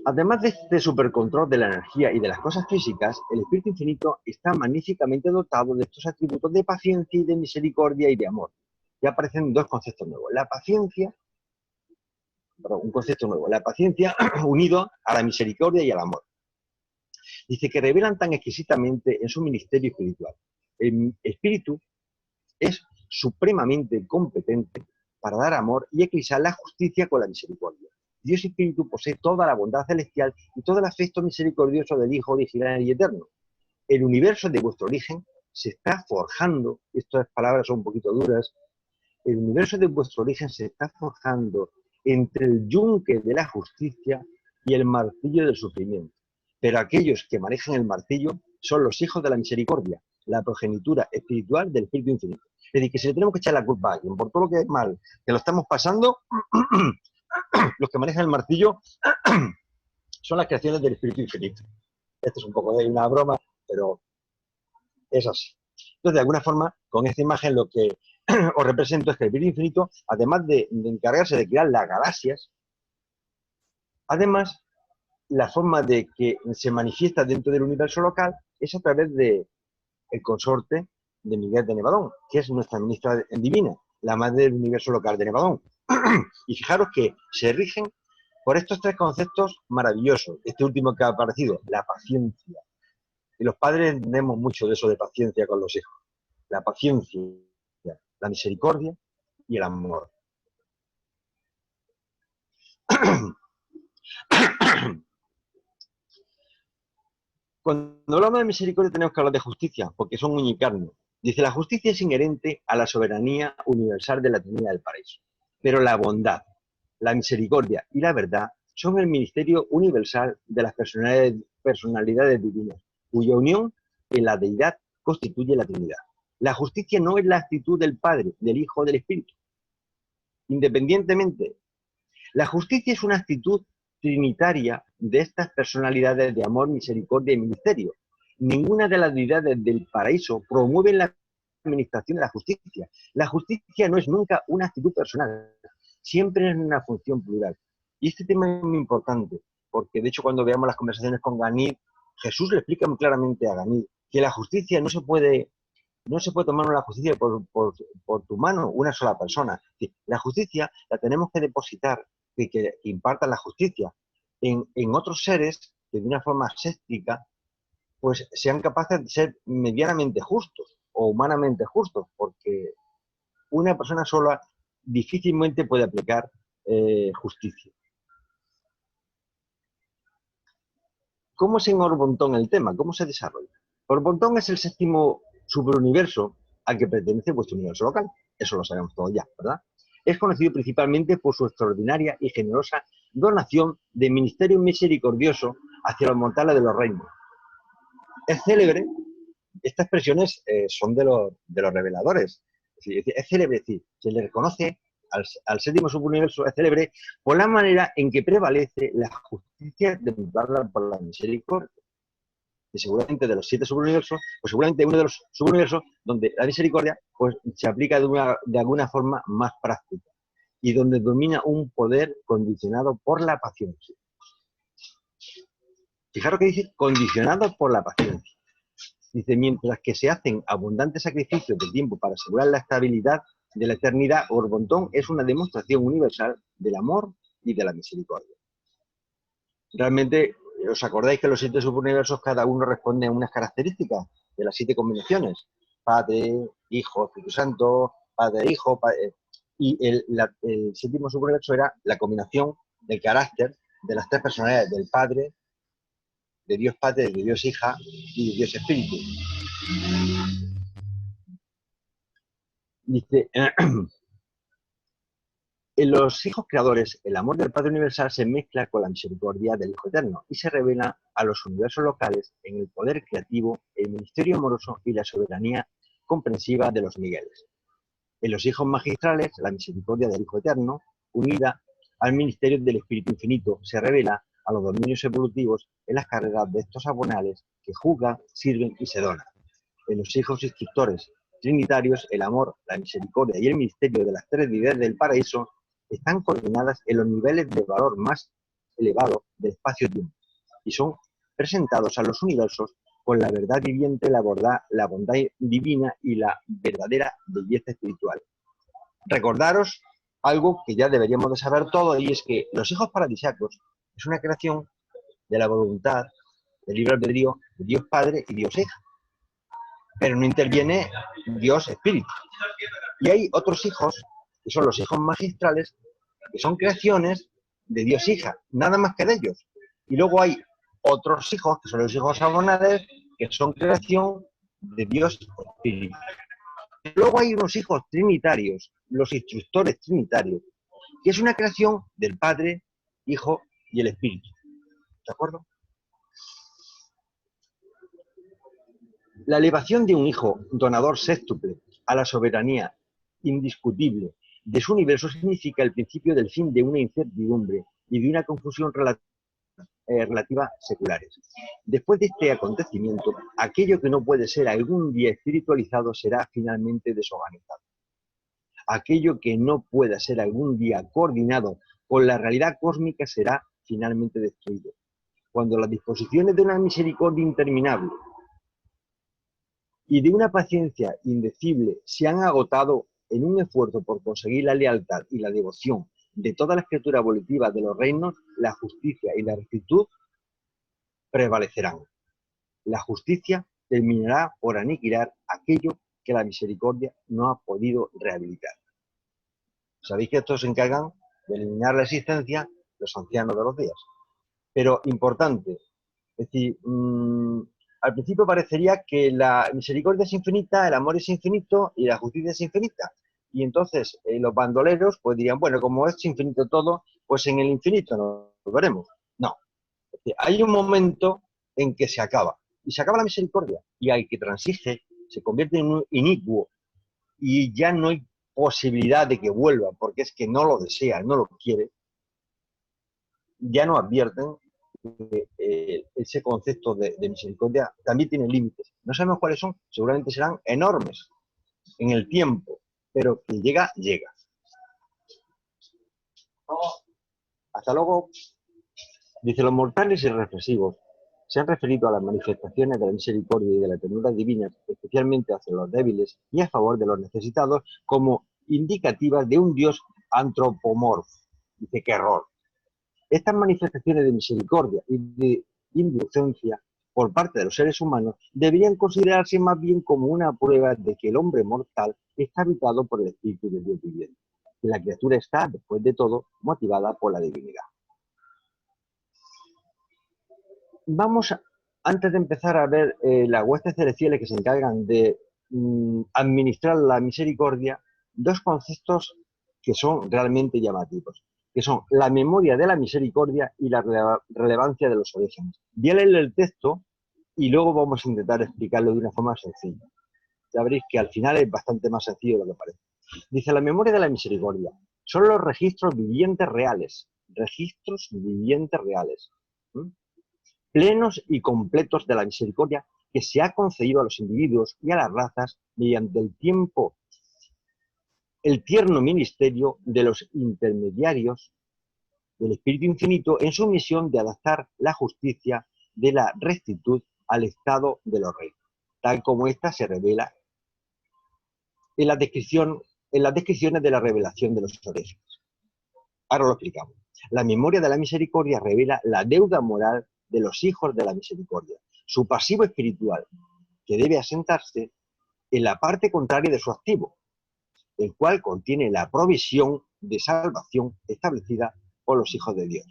[SPEAKER 2] Además de este supercontrol de la energía y de las cosas físicas, el Espíritu Infinito está magníficamente dotado de estos atributos de paciencia y de misericordia y de amor. Ya aparecen dos conceptos nuevos. La paciencia, un concepto nuevo, la paciencia unido a la misericordia y al amor. Dice que revelan tan exquisitamente en su ministerio espiritual. El Espíritu es supremamente competente para dar amor y eclipsar la justicia con la misericordia. Dios Espíritu posee toda la bondad celestial y todo el afecto misericordioso del Hijo original y eterno. El universo de vuestro origen se está forjando, estas palabras son un poquito duras, el universo de vuestro origen se está forjando entre el yunque de la justicia y el martillo del sufrimiento. Pero aquellos que manejan el martillo son los hijos de la misericordia, la progenitura espiritual del Espíritu Infinito. Es decir, que si le tenemos que echar la culpa a alguien por todo lo que es mal, que lo estamos pasando, los que manejan el martillo son las creaciones del Espíritu Infinito. Esto es un poco de una broma, pero es así. Entonces, de alguna forma, con esta imagen lo que os represento es que el Espíritu Infinito, además de encargarse de crear las galaxias, además, la forma de que se manifiesta dentro del universo local es a través del consorte de Miguel de Nevadón, que es nuestra ministra divina, la madre del universo local de Nevadón. Y fijaros que se rigen por estos tres conceptos maravillosos. Este último que ha aparecido, la paciencia. Y los padres entendemos mucho de eso de paciencia con los hijos. La paciencia, la misericordia y el amor. Cuando hablamos de misericordia tenemos que hablar de justicia, porque son uña y carne. Dice, la justicia es inherente a la soberanía universal de la Trinidad del Paraíso, pero la bondad, la misericordia y la verdad son el ministerio universal de las personalidades divinas, cuya unión en la deidad constituye la Trinidad. La justicia no es la actitud del Padre, del Hijo o del Espíritu. Independientemente, la justicia es una actitud trinitaria de estas personalidades de amor, misericordia y ministerio. Ninguna de las deidades del paraíso promueve la administración de la justicia. La justicia no es nunca una actitud personal, siempre es una función plural. Y este tema es muy importante, porque de hecho cuando veamos las conversaciones con Ganid, Jesús le explica muy claramente a Ganid que la justicia no se puede tomar la justicia por tu mano, una sola persona. La justicia la tenemos que depositar, que impartan la justicia en otros seres que de una forma séptica pues sean capaces de ser medianamente justos o humanamente justos, porque una persona sola difícilmente puede aplicar justicia. ¿Cómo es en Orbontón el tema? ¿Cómo se desarrolla? Orbontón es el séptimo superuniverso al que pertenece vuestro universo local. Eso lo sabemos todos ya, ¿verdad? Es conocido principalmente por su extraordinaria y generosa donación de ministerio misericordioso hacia los mortales de los reinos. Es célebre, estas expresiones son de los reveladores. Es célebre, es decir, se le reconoce al séptimo superuniverso, es célebre por la manera en que prevalece la justicia templada por la misericordia. Y seguramente de los 7 superuniversos, pues seguramente uno de los superuniversos donde la misericordia pues, se aplica de alguna forma más práctica y donde domina un poder condicionado por la paciencia. Fijaros que dice condicionado por la paciencia. Dice, mientras que se hacen abundantes sacrificios de tiempo para asegurar la estabilidad de la eternidad, Orbontón es una demostración universal del amor y de la misericordia. Realmente, ¿os acordáis que los 7 superuniversos cada uno responde a unas características de las 7 combinaciones? Padre, Hijo, Espíritu Santo, Padre, Hijo, y el séptimo superuniverso era la combinación del carácter de las 3 personalidades del Padre, de Dios Padre, de Dios Hija y de Dios Espíritu. Dice, en los hijos creadores, el amor del Padre Universal se mezcla con la misericordia del Hijo Eterno y se revela a los universos locales en el poder creativo, el ministerio amoroso y la soberanía comprensiva de los Migueles. En los hijos magistrales, la misericordia del Hijo Eterno, unida al ministerio del Espíritu Infinito, se revela a los dominios evolutivos en las carreras de estos abonales que juzgan, sirven y se donan. En los hijos instructores trinitarios, el amor, la misericordia y el misterio de las 3 deidades del paraíso están coordinadas en los niveles de valor más elevado del espacio-tiempo y son presentados a los universos con la verdad viviente, la bondad divina y la verdadera belleza espiritual. Recordaros algo que ya deberíamos de saber todos, y es que los hijos paradisíacos es una creación de la voluntad, del libre albedrío de Dios Padre y Dios Hija. Pero no interviene Dios Espíritu. Y hay otros hijos, que son los hijos magistrales, que son creaciones de Dios Hija, nada más que de ellos. Y luego hay otros hijos, que son los hijos abonales, que son creación de Dios Espíritu. Luego hay unos hijos trinitarios, los instructores trinitarios, que es una creación del Padre, Hijo y el Espíritu. ¿De acuerdo? La elevación de un hijo donador sextuple a la soberanía indiscutible de su universo significa el principio del fin de una incertidumbre y de una confusión relativa seculares. Después de este acontecimiento, aquello que no puede ser algún día espiritualizado será finalmente desorganizado. Aquello que no pueda ser algún día coordinado con la realidad cósmica será finalmente destruido. Cuando las disposiciones de una misericordia interminable y de una paciencia indecible se han agotado en un esfuerzo por conseguir la lealtad y la devoción de toda la escritura evolutiva de los reinos, la justicia y la rectitud prevalecerán. La justicia terminará por aniquilar aquello que la misericordia no ha podido rehabilitar. Sabéis que estos se encargan de eliminar la existencia los ancianos de los días. Pero importante, es decir, al principio parecería que la misericordia es infinita, el amor es infinito y la justicia es infinita. Y entonces los bandoleros pues dirían, bueno, como es infinito todo, pues en el infinito nos veremos. No, hay un momento en que se acaba. Y se acaba la misericordia. Y al que transige se convierte en un inicuo. Y ya no hay posibilidad de que vuelva, porque es que no lo desea, no lo quiere. Ya no advierten que ese concepto de misericordia también tiene límites. No sabemos cuáles son, seguramente serán enormes en el tiempo, pero que llega, llega. Hasta luego. Dice, los mortales y reflexivos se han referido a las manifestaciones de la misericordia y de la ternura divina, especialmente hacia los débiles y a favor de los necesitados, como indicativas de un Dios antropomorfo. Dice, qué error. Estas manifestaciones de misericordia y de indulgencia por parte de los seres humanos deberían considerarse más bien como una prueba de que el hombre mortal está habitado por el Espíritu de Dios viviente, que la criatura está, después de todo, motivada por la divinidad. Vamos, antes de empezar a ver las huestes celestiales que se encargan de administrar la misericordia, dos conceptos que son realmente llamativos, que son la memoria de la misericordia y la relevancia de los orígenes. Voy a leer el texto y luego vamos a intentar explicarlo de una forma sencilla. Ya veréis que al final es bastante más sencillo de lo que parece. Dice, la memoria de la misericordia son los registros vivientes reales, plenos y completos de la misericordia que se ha concedido a los individuos y a las razas mediante el tiempo, el tierno ministerio de los intermediarios del Espíritu Infinito en su misión de adaptar la justicia de la rectitud al estado de los reinos, tal como ésta se revela en las descripciones de la revelación de los orígenes. Ahora lo explicamos. La memoria de la misericordia revela la deuda moral de los hijos de la misericordia, su pasivo espiritual, que debe asentarse en la parte contraria de su activo, el cual contiene la provisión de salvación establecida por los hijos de Dios.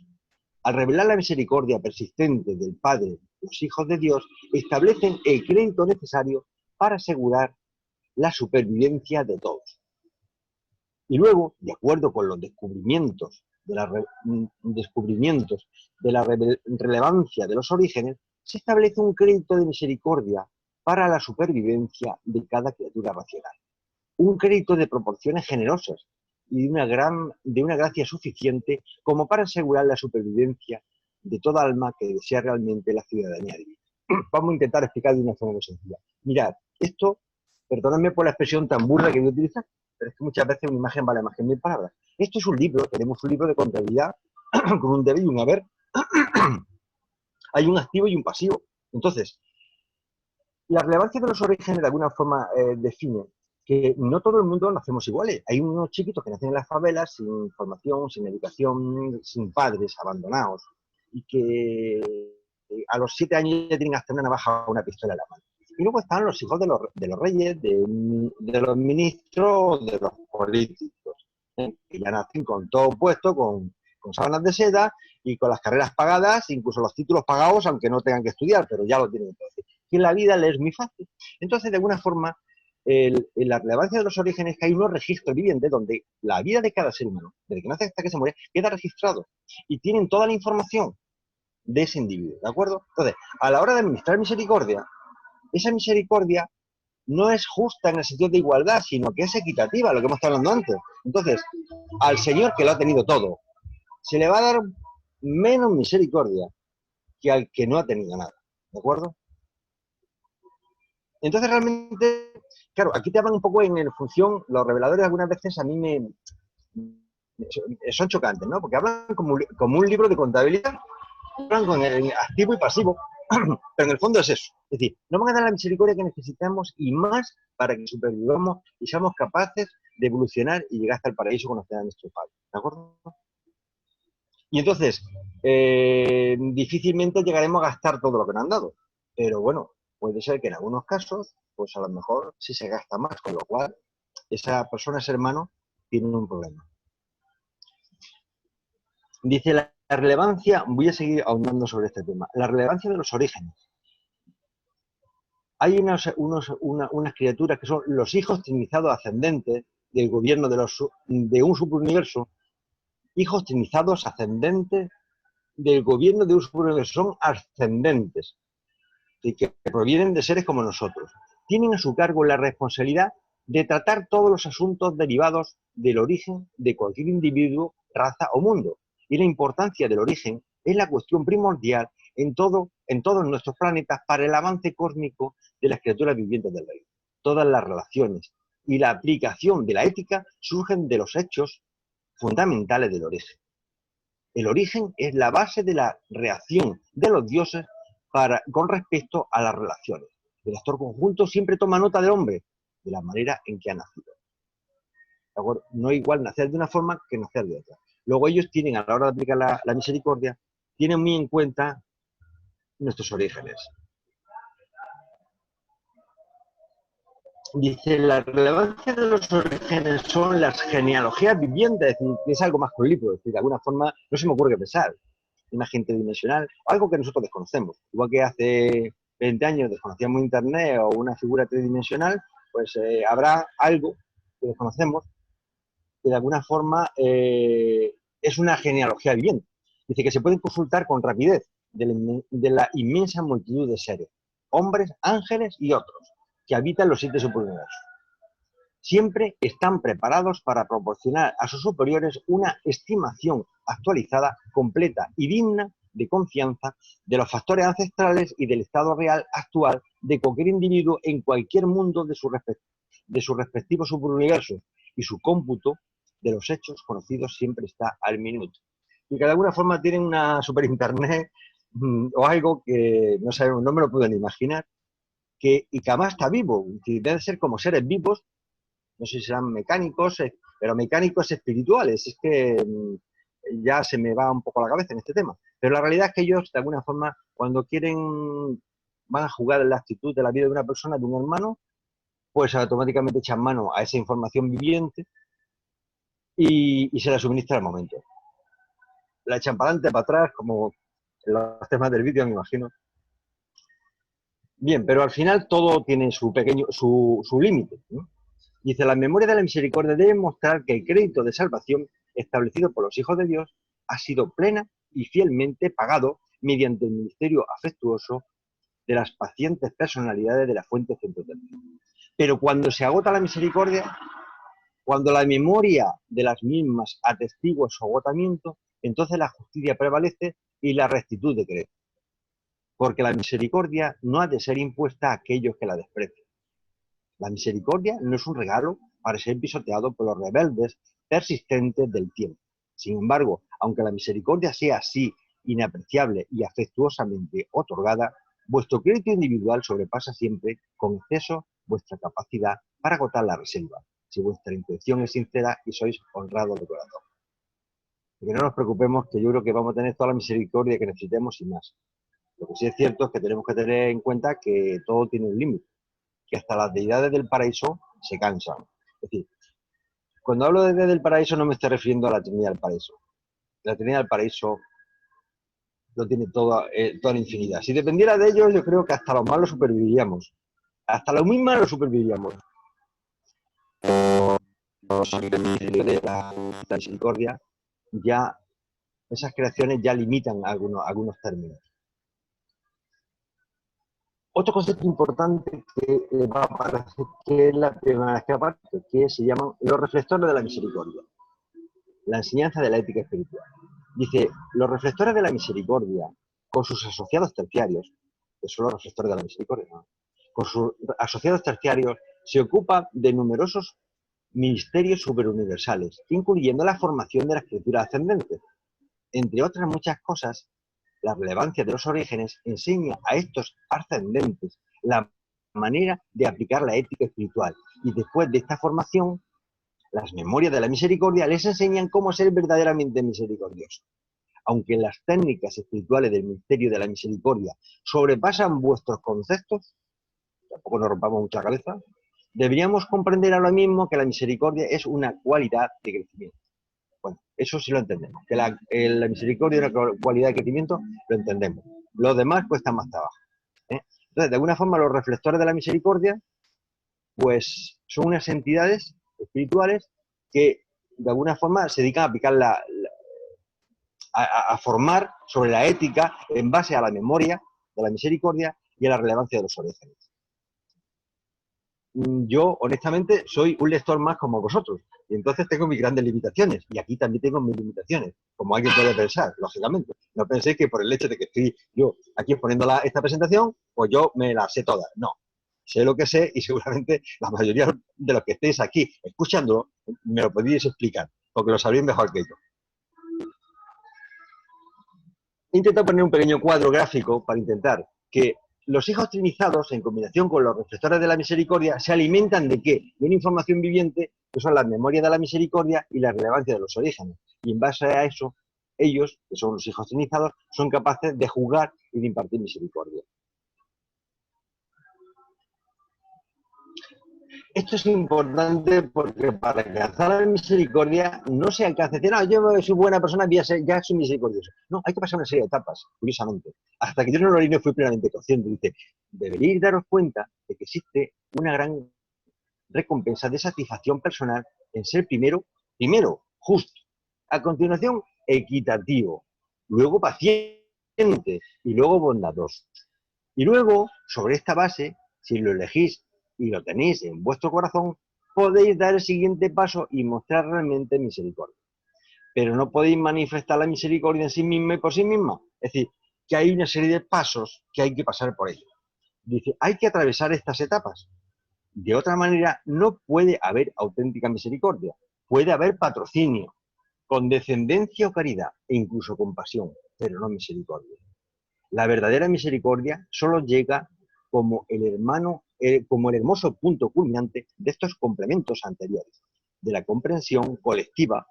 [SPEAKER 2] Al revelar la misericordia persistente del Padre, los hijos de Dios establecen el crédito necesario para asegurar la supervivencia de todos. Y luego, de acuerdo con los descubrimientos de la relevancia de los orígenes, se establece un crédito de misericordia para la supervivencia de cada criatura racional. Un crédito de proporciones generosas y de una gracia suficiente como para asegurar la supervivencia de toda alma que desea realmente la ciudadanía divina. Vamos a intentar explicar de una forma muy sencilla. Mirad, esto, perdonadme por la expresión tan burda que voy a utilizar, pero es que muchas veces una imagen vale más que 1000 palabras. Esto es un libro, tenemos un libro de contabilidad con un deber y un haber. Hay un activo y un pasivo. Entonces, la relevancia de los orígenes de alguna forma define que no todo el mundo nacemos iguales. Hay unos chiquitos que nacen en las favelas sin formación, sin educación, sin padres, abandonados, y que a los 7 años ya tienen hasta una navaja o una pistola en la mano. Y luego están los hijos de los reyes, de los ministros, de los políticos, que ya nacen con todo puesto, con sábanas de seda y con las carreras pagadas, incluso los títulos pagados, aunque no tengan que estudiar, pero ya lo tienen todo. Que la vida les es muy fácil. Entonces, de alguna forma, la relevancia de los orígenes es que hay unos registros vivientes donde la vida de cada ser humano, desde que nace hasta que se muere, queda registrado y tienen toda la información de ese individuo, ¿de acuerdo? Entonces, a la hora de administrar misericordia, esa misericordia no es justa en el sentido de igualdad, sino que es equitativa, lo que hemos estado hablando antes. Entonces, al Señor que lo ha tenido todo, se le va a dar menos misericordia que al que no ha tenido nada, ¿de acuerdo? Entonces, realmente, claro, aquí te hablan un poco en función, los reveladores algunas veces a mí son chocantes, ¿no? Porque hablan como un libro de contabilidad, hablan con el activo y pasivo, pero en el fondo es eso. Es decir, nos van a dar la misericordia que necesitamos y más para que supervivamos y seamos capaces de evolucionar y llegar hasta el paraíso cuando sea nuestro Padre, ¿de acuerdo? Y entonces, difícilmente llegaremos a gastar todo lo que nos han dado, pero bueno, puede ser que en algunos casos, pues a lo mejor sí se gasta más, con lo cual esa persona, ese hermano, tiene un problema. Dice la relevancia, voy a seguir ahondando sobre este tema, la relevancia de los orígenes. hay unas criaturas que son los hijos trinizados ascendentes del gobierno de un superuniverso, hijos trinizados ascendentes del gobierno de un superuniverso, son ascendentes, y que provienen de seres como nosotros. Tienen a su cargo la responsabilidad de tratar todos los asuntos derivados del origen de cualquier individuo, raza o mundo. Y la importancia del origen es la cuestión primordial en todos nuestros planetas para el avance cósmico de las criaturas vivientes del reino. Todas las relaciones y la aplicación de la ética surgen de los hechos fundamentales del origen. El origen es la base de la reacción de los dioses con respecto a las relaciones. El actor conjunto siempre toma nota del hombre, de la manera en que ha nacido. ¿De acuerdo? No es igual nacer de una forma que nacer de otra. Luego ellos tienen, a la hora de aplicar la misericordia, tienen muy en cuenta nuestros orígenes. Dice, la relevancia de los orígenes son las genealogías vivientes, es decir, que es algo más que un libro, es decir, de alguna forma no se me ocurre qué pensar. Una gente dimensional, algo que nosotros desconocemos. Igual que hace 20 años desconocíamos Internet o una figura tridimensional, pues habrá algo que desconocemos que de alguna forma es una genealogía viviente. Dice que se pueden consultar con rapidez de la inmensa multitud de seres, hombres, ángeles y otros, que habitan los 7 superuniversos. Siempre están preparados para proporcionar a sus superiores una estimación actualizada, completa y digna de confianza de los factores ancestrales y del estado real actual de cualquier individuo en cualquier mundo de su respectivo superuniverso, y su cómputo de los hechos conocidos siempre está al minuto. Y que de alguna forma tienen una super internet o algo que no sabemos, no me lo puedo ni imaginar, y que además está vivo, que deben ser como seres vivos. No sé si serán mecánicos, pero mecánicos espirituales. Es que ya se me va un poco la cabeza en este tema. Pero la realidad es que ellos, de alguna forma, cuando quieren, van a jugar en la actitud de la vida de una persona, de un hermano, pues automáticamente echan mano a esa información viviente y se la suministra al momento. La echan para adelante, para atrás, como en los temas del vídeo, me imagino. Bien, pero al final todo tiene su límite, ¿no? Dice, la memoria de la misericordia debe mostrar que el crédito de salvación establecido por los hijos de Dios ha sido plena y fielmente pagado mediante el ministerio afectuoso de las pacientes personalidades de la fuente centroterrena. Pero cuando se agota la misericordia, cuando la memoria de las mismas atestigua su agotamiento, entonces la justicia prevalece y la rectitud decrece. Porque la misericordia no ha de ser impuesta a aquellos que la desprecian. La misericordia no es un regalo para ser pisoteado por los rebeldes persistentes del tiempo. Sin embargo, aunque la misericordia sea así inapreciable y afectuosamente otorgada, vuestro crédito individual sobrepasa siempre con exceso vuestra capacidad para agotar la reserva, si vuestra intención es sincera y sois honrados de corazón. Que no nos preocupemos, que yo creo que vamos a tener toda la misericordia que necesitemos y más. Lo que sí es cierto es que tenemos que tener en cuenta que todo tiene un límite, que hasta las deidades del paraíso se cansan. Es decir, cuando hablo de deidades del paraíso no me estoy refiriendo a la Trinidad del Paraíso. La Trinidad del Paraíso lo tiene toda la infinidad. Si dependiera de ellos, yo creo que hasta los malos superviviríamos. Hasta los mismos lo superviviríamos. De la misericordia, ya esas creaciones ya limitan algunos términos. Otro concepto importante que va a aparecer, que es la primera vez que aparece, que se llaman los reflectores de la misericordia. La enseñanza de la ética espiritual. Dice, los reflectores de la misericordia, con sus asociados terciarios, que son los reflectores de la misericordia, ¿no? Con sus asociados terciarios, se ocupan de numerosos ministerios superuniversales, incluyendo la formación de las criaturas ascendentes. Entre otras muchas cosas, la relevancia de los orígenes enseña a estos ascendentes la manera de aplicar la ética espiritual. Y después de esta formación, las memorias de la misericordia les enseñan cómo ser verdaderamente misericordiosos. Aunque las técnicas espirituales del misterio de la misericordia sobrepasan vuestros conceptos, tampoco nos rompamos mucha cabeza, deberíamos comprender ahora mismo que la misericordia es una cualidad de crecimiento. Bueno, eso sí lo entendemos, que la misericordia es una cualidad de crecimiento, lo entendemos. Lo demás cuesta más trabajo, ¿eh? Entonces, de alguna forma, los reflectores de la misericordia, pues son unas entidades espirituales que de alguna forma se dedican a aplicar a formar sobre la ética en base a la memoria de la misericordia y a la relevancia de los orígenes. Yo, honestamente, soy un lector más como vosotros, y entonces tengo mis grandes limitaciones, y aquí también tengo mis limitaciones, como alguien puede pensar, lógicamente. No penséis que por el hecho de que estoy yo aquí exponiendo esta presentación, pues yo me la sé toda. No, sé lo que sé, y seguramente la mayoría de los que estéis aquí escuchándolo me lo podéis explicar, porque lo sabréis mejor que yo. He intentado poner un pequeño cuadro gráfico para intentar que los hijos trinizados, en combinación con los reflectores de la misericordia, se alimentan ¿de qué? De una información viviente que son las memorias de la misericordia y la relevancia de los orígenes. Y en base a eso, ellos, que son los hijos trinizados, son capaces de juzgar y de impartir misericordia. Esto es importante porque para alcanzar la misericordia no se alcanza decir, no, yo soy buena persona, ya soy misericordioso. No, hay que pasar una serie de etapas, curiosamente. Hasta que yo no fui plenamente consciente. Dice, deberíais daros cuenta de que existe una gran recompensa de satisfacción personal en ser primero, justo. A continuación, equitativo. Luego, paciente. Y luego, bondadoso. Y luego, sobre esta base, si lo elegís y lo tenéis en vuestro corazón, podéis dar el siguiente paso y mostrar realmente misericordia. Pero no podéis manifestar la misericordia en sí misma y por sí misma. Es decir, que hay una serie de pasos que hay que pasar por ellos. Dice, hay que atravesar estas etapas. De otra manera, no puede haber auténtica misericordia. Puede haber patrocinio, condescendencia o caridad, e incluso compasión, pero no misericordia. La verdadera misericordia solo llega como el hermoso punto culminante de estos complementos anteriores, de la comprensión colectiva,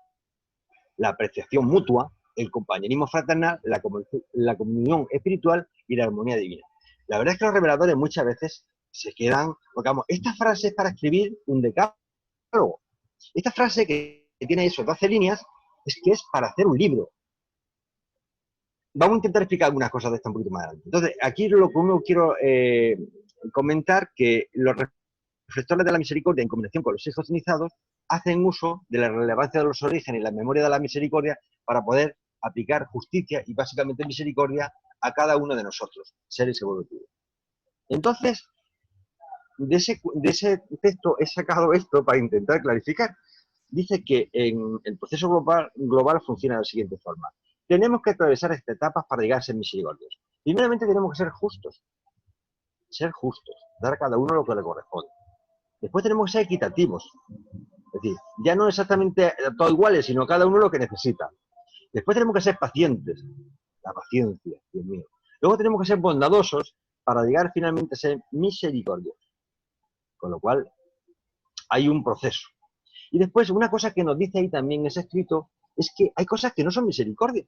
[SPEAKER 2] la apreciación mutua, el compañerismo fraternal, la comunión espiritual y la armonía divina. La verdad es que los reveladores muchas veces se quedan, porque vamos, esta frase es para escribir un decálogo. Esta frase que tiene esos 12 líneas es que es para hacer un libro. Vamos a intentar explicar algunas cosas de esto un poquito más adelante. Entonces, aquí lo que uno quiero comentar que los reflectores de la misericordia, en combinación con los hijos trinizados, hacen uso de la relevancia de los orígenes y la memoria de la misericordia para poder aplicar justicia y básicamente misericordia a cada uno de nosotros, seres evolutivos. Entonces, de ese texto he sacado esto para intentar clarificar. Dice que en el proceso global funciona de la siguiente forma. Tenemos que atravesar estas etapas para llegar a ser misericordiosos. Primeramente tenemos que ser justos, dar a cada uno lo que le corresponde. Después tenemos que ser equitativos, es decir, ya no exactamente todos iguales, sino cada uno lo que necesita. Después tenemos que ser pacientes, la paciencia, Dios mío. Luego tenemos que ser bondadosos para llegar finalmente a ser misericordiosos. Con lo cual, hay un proceso. Y después, una cosa que nos dice ahí también ese escrito, es que hay cosas que no son misericordia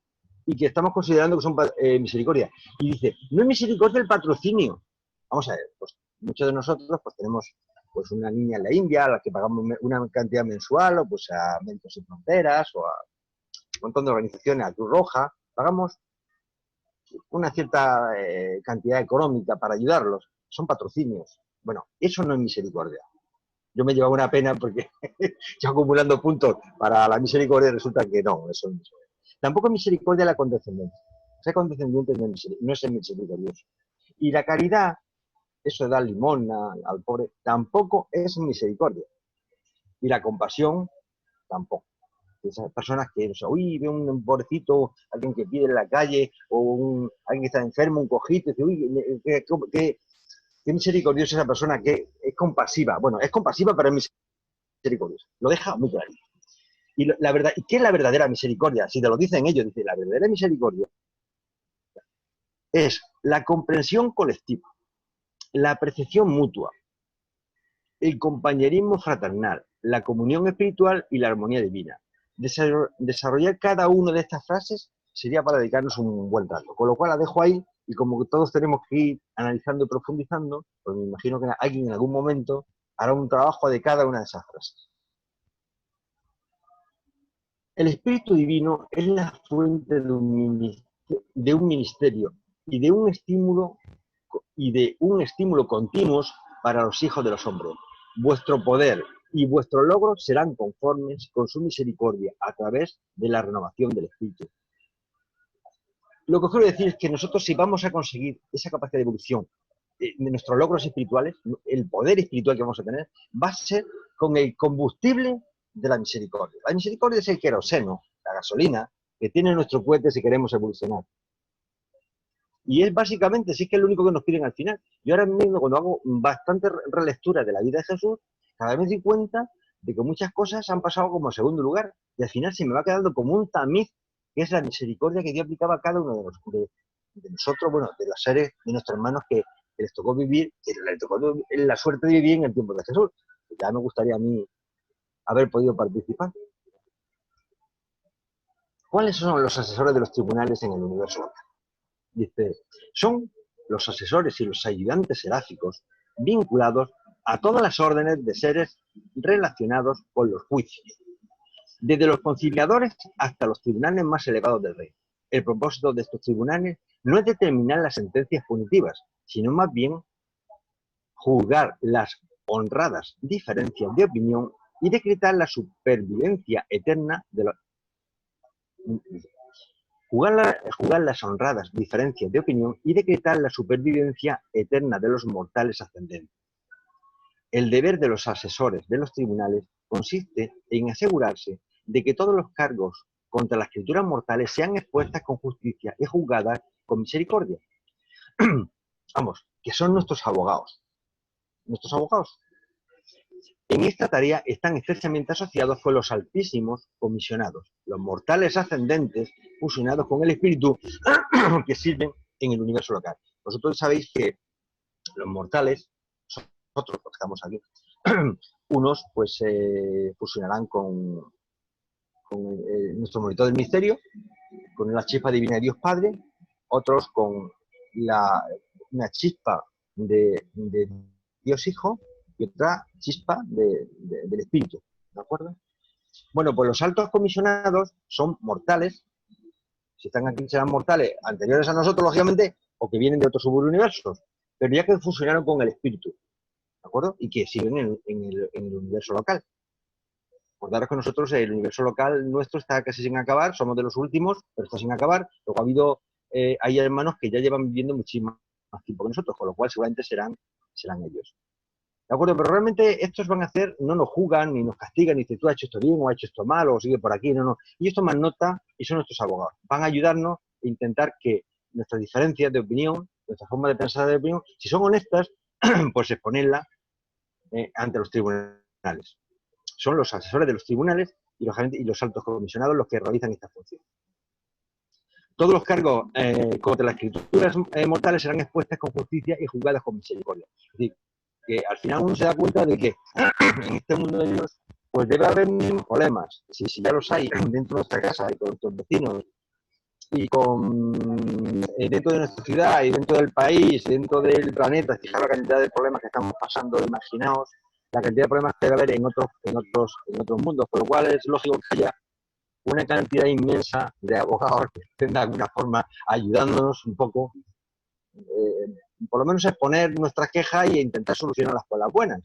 [SPEAKER 2] y que estamos considerando que son misericordia. Y dice, no es misericordia el patrocinio. Vamos a ver, pues muchos de nosotros pues tenemos pues una niña en la India a la que pagamos una cantidad mensual, o pues a Médicos Sin Fronteras, o a un montón de organizaciones, a Cruz Roja, pagamos una cierta cantidad económica para ayudarlos. Son patrocinios. Bueno, eso no es misericordia. Yo me llevaba una pena porque yo acumulando puntos para la misericordia resulta que no, eso no es. Tampoco es misericordia la condescendencia. Ser condescendiente no es ser misericordioso. Y la caridad, eso de dar limosna al pobre, tampoco es misericordia. Y la compasión, tampoco. Esas personas que, o sea, uy, ve un pobrecito, alguien que pide en la calle, o alguien que está enfermo, un cojito, y dice, uy, qué misericordiosa esa persona, que es compasiva. Bueno, es compasiva, pero es misericordiosa. Lo deja muy claro. Y la verdad, ¿y qué es la verdadera misericordia? Si te lo dicen ellos, dice, la verdadera misericordia es la comprensión colectiva, la apreciación mutua, el compañerismo fraternal, la comunión espiritual y la armonía divina. Desarrollar cada una de estas frases sería para dedicarnos un buen rato. Con lo cual la dejo ahí, y como que todos tenemos que ir analizando y profundizando, pues me imagino que alguien en algún momento hará un trabajo de cada una de esas frases. El Espíritu Divino es la fuente de un ministerio y de un estímulo y de un estímulo continuos para los hijos de los hombres. Vuestro poder y vuestros logros serán conformes con su misericordia a través de la renovación del espíritu. Lo que quiero decir es que nosotros, si vamos a conseguir esa capacidad de evolución de nuestros logros espirituales, el poder espiritual que vamos a tener, va a ser con el combustible de la misericordia. La misericordia es el queroseno, la gasolina, que tiene nuestro cohete si queremos evolucionar. Y es básicamente, sí que es lo único que nos piden al final. Yo ahora mismo, cuando hago bastante relectura de la vida de Jesús, cada vez me doy cuenta de que muchas cosas han pasado como segundo lugar. Y al final se me va quedando como un tamiz, que es la misericordia que Dios aplicaba a cada uno de nosotros, bueno, de los seres, de nuestros hermanos que les tocó vivir, que les tocó la suerte de vivir en el tiempo de Jesús. Ya me gustaría a mí haber podido participar. ¿Cuáles son los asesores de los tribunales en el universo local? Dice, son los asesores y los ayudantes seráficos vinculados a todas las órdenes de seres relacionados con los juicios, desde los conciliadores hasta los tribunales más elevados del reino. El propósito de estos tribunales no es determinar las sentencias punitivas, sino más bien juzgar las honradas diferencias de opinión y decretar la supervivencia eterna de los... Jugar las honradas diferencias de opinión y decretar la supervivencia eterna de los mortales ascendentes. El deber de los asesores de los tribunales consiste en asegurarse de que todos los cargos contra las criaturas mortales sean expuestas con justicia y juzgadas con misericordia. Vamos, que son nuestros abogados. Nuestros abogados. En esta tarea están estrechamente asociados con los altísimos comisionados, los mortales ascendentes fusionados con el espíritu que sirven en el universo local. Vosotros sabéis que los mortales, nosotros los que estamos aquí, unos pues fusionarán con nuestro monitor del misterio, con la chispa divina de Dios Padre, otros con una chispa de Dios Hijo, y otra chispa del espíritu, ¿de acuerdo? Bueno, pues los altos comisionados son mortales, si están aquí serán mortales anteriores a nosotros, lógicamente, o que vienen de otros subuniversos, pero ya que fusionaron con el espíritu, ¿de acuerdo? Y que siguen en el universo local. Acordaros que nosotros, el universo local nuestro está casi sin acabar, somos de los últimos, pero está sin acabar. Luego ha habido, hay hermanos que ya llevan viviendo muchísimo más tiempo que nosotros, con lo cual seguramente serán ellos. ¿De acuerdo? Pero realmente estos van a hacer, no nos juzgan, ni nos castigan, ni dicen tú has hecho esto bien o has hecho esto mal, o sigue por aquí, no. Y esto más nota, y son nuestros abogados. Van a ayudarnos a intentar que nuestras diferencias de opinión, nuestra forma de pensar de opinión, si son honestas, pues exponerla ante los tribunales. Son los asesores de los tribunales y los altos comisionados los que realizan esta función. Todos los cargos contra las criaturas mortales serán expuestas con justicia y juzgadas con misericordia. Es decir, que al final uno se da cuenta de que en este mundo de Dios pues debe haber problemas. Si ya los hay dentro de nuestra casa y con nuestros vecinos y dentro de nuestra ciudad y dentro del país, dentro del planeta, fijar la cantidad de problemas que estamos pasando, imaginaos la cantidad de problemas que debe haber en otros mundos, por lo cual es lógico que haya una cantidad inmensa de abogados que estén de alguna forma ayudándonos un poco, por lo menos a exponer nuestras quejas e intentar solucionarlas con las buenas.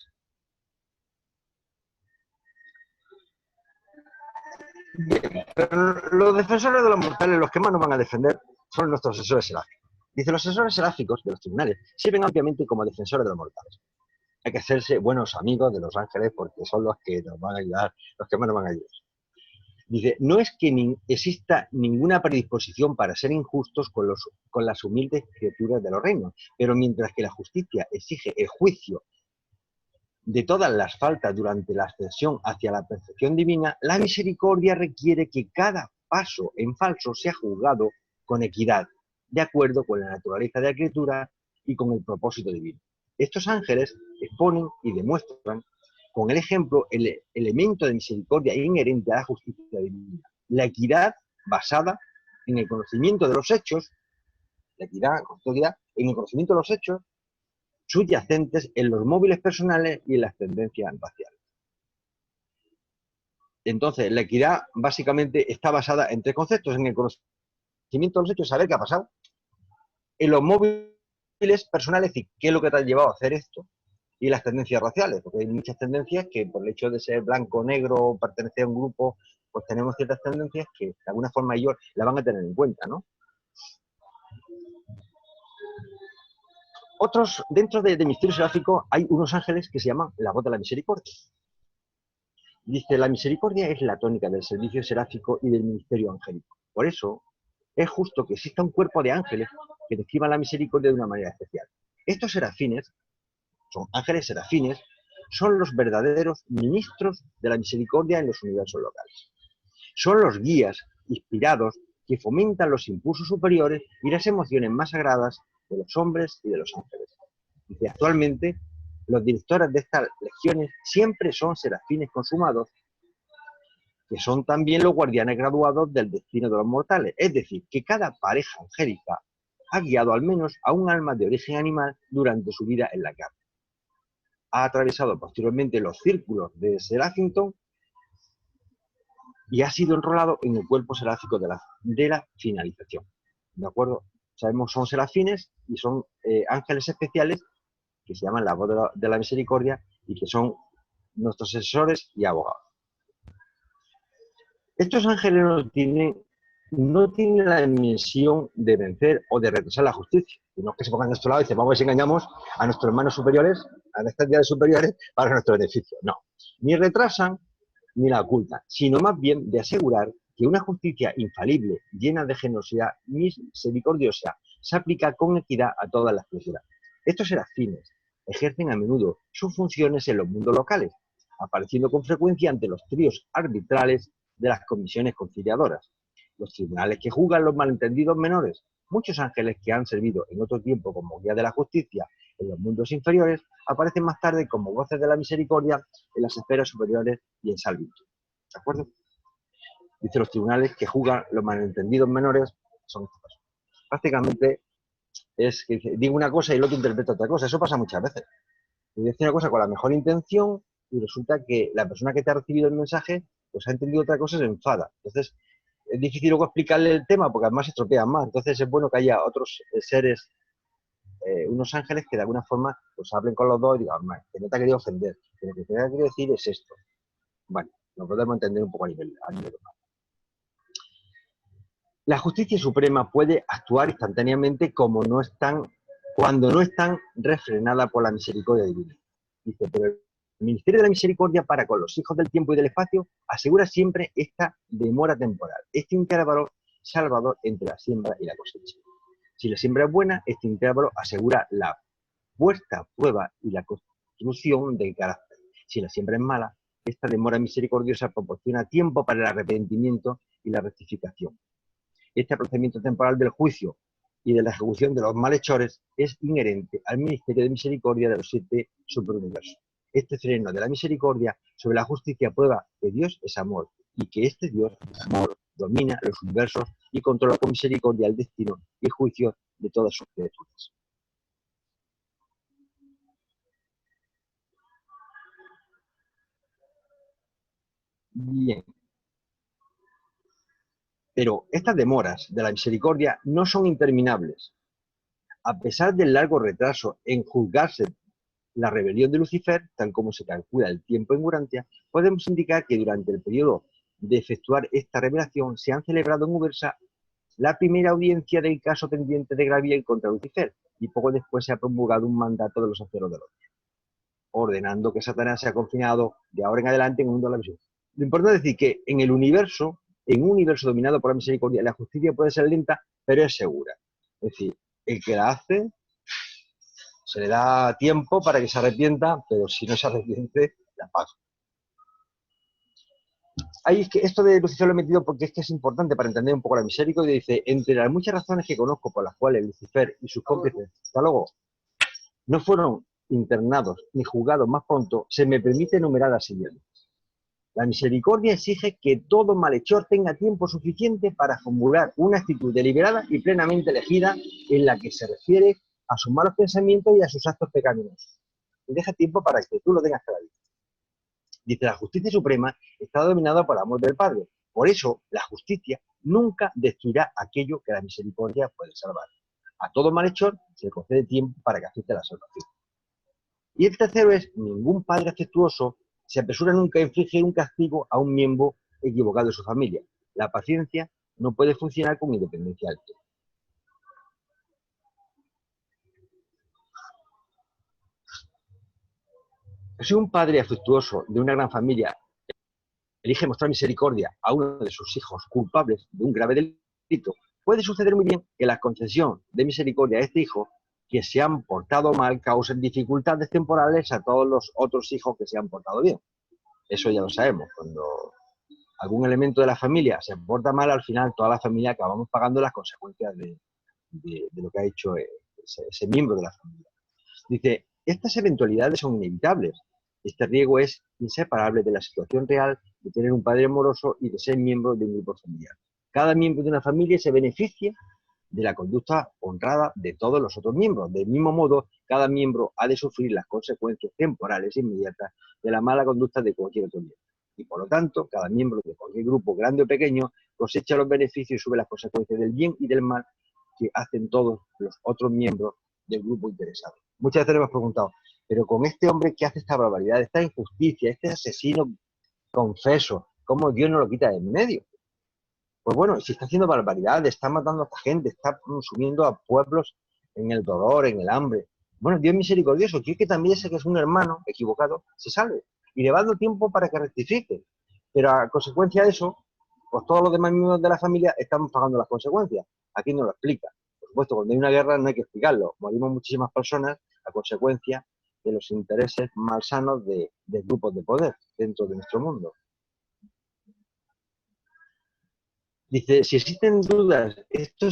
[SPEAKER 2] Bien, pero los defensores de los mortales, los que más nos van a defender, son nuestros asesores seráficos. Dice, los asesores seráficos de los tribunales sirven ampliamente como defensores de los mortales. Hay que hacerse buenos amigos de los ángeles porque son los que nos van a ayudar, los que más nos van a ayudar. Dice, no es que exista ninguna predisposición para ser injustos con las humildes criaturas de los reinos, pero mientras que la justicia exige el juicio de todas las faltas durante la ascensión hacia la perfección divina, la misericordia requiere que cada paso en falso sea juzgado con equidad, de acuerdo con la naturaleza de la criatura y con el propósito divino. Estos ángeles exponen y demuestran con el ejemplo el elemento de misericordia inherente a la justicia divina, la equidad basada en el conocimiento de los hechos, la equidad en el conocimiento de los hechos subyacentes en los móviles personales y en las tendencias raciales. Entonces, la equidad básicamente está basada en tres conceptos: en el conocimiento de los hechos, saber qué ha pasado, en los móviles perfiles personales, es decir, qué es lo que te ha llevado a hacer esto, y las tendencias raciales, porque hay muchas tendencias que por el hecho de ser blanco, negro, pertenecer a un grupo, pues tenemos ciertas tendencias que de alguna forma ellos la van a tener en cuenta, ¿no? Otros, dentro de misterio seráfico hay unos ángeles que se llaman la voz de la misericordia. Dice, la misericordia es la tónica del servicio seráfico y del ministerio angélico. Por eso, es justo que exista un cuerpo de ángeles que describan la misericordia de una manera especial. Estos serafines, son ángeles serafines, son los verdaderos ministros de la misericordia en los universos locales. Son los guías inspirados que fomentan los impulsos superiores y las emociones más sagradas de los hombres y de los ángeles. Dice, actualmente, los directores de estas legiones siempre son serafines consumados, que son también los guardianes graduados del destino de los mortales. Es decir, que cada pareja angélica ha guiado al menos a un alma de origen animal durante su vida en la carne. Ha atravesado posteriormente los círculos de Serafington y ha sido enrolado en el cuerpo seráfico de la finalización. ¿De acuerdo? Sabemos son serafines y son ángeles especiales que se llaman la voz de la misericordia y que son nuestros asesores y abogados. Estos ángeles no tienen la misión de vencer o de retrasar la justicia, sino que se pongan a nuestro lado y dicen, vamos a ver si engañamos a nuestros hermanos superiores, a nuestras entidades superiores, para nuestro beneficio. No, ni retrasan ni la ocultan, sino más bien de asegurar que una justicia infalible, llena de generosidad misericordiosa, se aplica con equidad a todas las criaturas. Estos serafines ejercen a menudo sus funciones en los mundos locales, apareciendo con frecuencia ante los tríos arbitrales de las comisiones conciliadoras, los tribunales que juzgan los malentendidos menores. Muchos ángeles que han servido en otro tiempo como guía de la justicia en los mundos inferiores aparecen más tarde como voces de la misericordia en las esferas superiores y en Salvito. ¿De acuerdo? Dice, los tribunales que juzgan los malentendidos menores son estas personas. Prácticamente es que digo una cosa y el otro interpreta otra cosa. Eso pasa muchas veces. Dice una cosa con la mejor intención y resulta que la persona que te ha recibido el mensaje pues ha entendido otra cosa y se enfada. Entonces, es difícil luego explicarle el tema porque además se estropean más. Entonces, es bueno que haya otros seres, unos ángeles que de alguna forma pues hablen con los dos y digan, que no te ha querido ofender, que lo que te ha querido decir es esto. Bueno, lo podemos entender un poco a nivel humano. La justicia suprema puede actuar instantáneamente cuando no están refrenada por la misericordia divina. Dice, pero el ministerio de la misericordia para con los hijos del tiempo y del espacio asegura siempre esta demora temporal, este intervalo salvador entre la siembra y la cosecha. Si la siembra es buena, este intervalo asegura la puesta a prueba y la construcción del carácter. Si la siembra es mala, esta demora misericordiosa proporciona tiempo para el arrepentimiento y la rectificación. Este procedimiento temporal del juicio y de la ejecución de los malhechores es inherente al ministerio de misericordia de los 7 superuniversos. Este freno de la misericordia sobre la justicia prueba que Dios es amor y que este Dios, amor, domina los universos y controla con misericordia el destino y juicio de todas sus criaturas. Bien. Pero estas demoras de la misericordia no son interminables. A pesar del largo retraso en juzgarse la rebelión de Lucifer, tal como se calcula el tiempo en Urantia, podemos indicar que durante el periodo de efectuar esta revelación se han celebrado en Ubersa la primera audiencia del caso pendiente de Gabriel contra Lucifer, y poco después se ha promulgado un mandato de los sacerdotes, ordenando que Satanás sea confinado de ahora en adelante en un mundo de la visión. Lo importante es decir que en el universo, en un universo dominado por la misericordia, la justicia puede ser lenta, pero es segura. Es decir, el que la hace se le da tiempo para que se arrepienta, pero si no se arrepiente, la paga. Ahí es que esto de Lucifer lo he metido porque es que es importante para entender un poco la misericordia. Dice, entre las muchas razones que conozco por las cuales Lucifer y sus cómplices, hasta luego, no fueron internados ni juzgados más pronto, se me permite enumerar las siguientes. La misericordia exige que todo malhechor tenga tiempo suficiente para formular una actitud deliberada y plenamente elegida en la que se refiere a sus malos pensamientos y a sus actos pecaminosos. Y deja tiempo para que tú lo tengas claro. Dice, la justicia suprema está dominada por el amor del Padre. Por eso, la justicia nunca destruirá aquello que la misericordia puede salvar. A todo malhechor se le concede tiempo para que acepte la salvación. Y el tercero es, ningún padre afectuoso se apresura nunca a infligir un castigo a un miembro equivocado de su familia. La paciencia no puede funcionar con independencia alta. Si un padre afectuoso de una gran familia elige mostrar misericordia a uno de sus hijos culpables de un grave delito, puede suceder muy bien que la concesión de misericordia a este hijo que se han portado mal causen dificultades temporales a todos los otros hijos que se han portado bien. Eso ya lo sabemos. Cuando algún elemento de la familia se porta mal, al final toda la familia acabamos pagando las consecuencias de lo que ha hecho ese miembro de la familia. Dice, estas eventualidades son inevitables. Este riesgo es inseparable de la situación real de tener un padre amoroso y de ser miembro de un grupo familiar. Cada miembro de una familia se beneficia de la conducta honrada de todos los otros miembros. Del mismo modo, cada miembro ha de sufrir las consecuencias temporales inmediatas de la mala conducta de cualquier otro miembro. Y por lo tanto, cada miembro de cualquier grupo, grande o pequeño, cosecha los beneficios y sube las consecuencias del bien y del mal que hacen todos los otros miembros del grupo interesado. Muchas veces le hemos preguntado, pero con este hombre que hace esta barbaridad, esta injusticia, este asesino confeso, ¿cómo Dios no lo quita de en medio? Pues bueno, si está haciendo barbaridades, está matando a esta gente, está consumiendo a pueblos en el dolor, en el hambre. Bueno, Dios es misericordioso, quiere que también ese que es un hermano equivocado se salve. Y le va dando tiempo para que rectifique. Pero a consecuencia de eso, pues todos los demás miembros de la familia estamos pagando las consecuencias. Aquí no lo explica. Por supuesto, cuando hay una guerra no hay que explicarlo. Morimos muchísimas personas a consecuencia de los intereses malsanos de grupos de poder dentro de nuestro mundo. Dice, si existen dudas, esto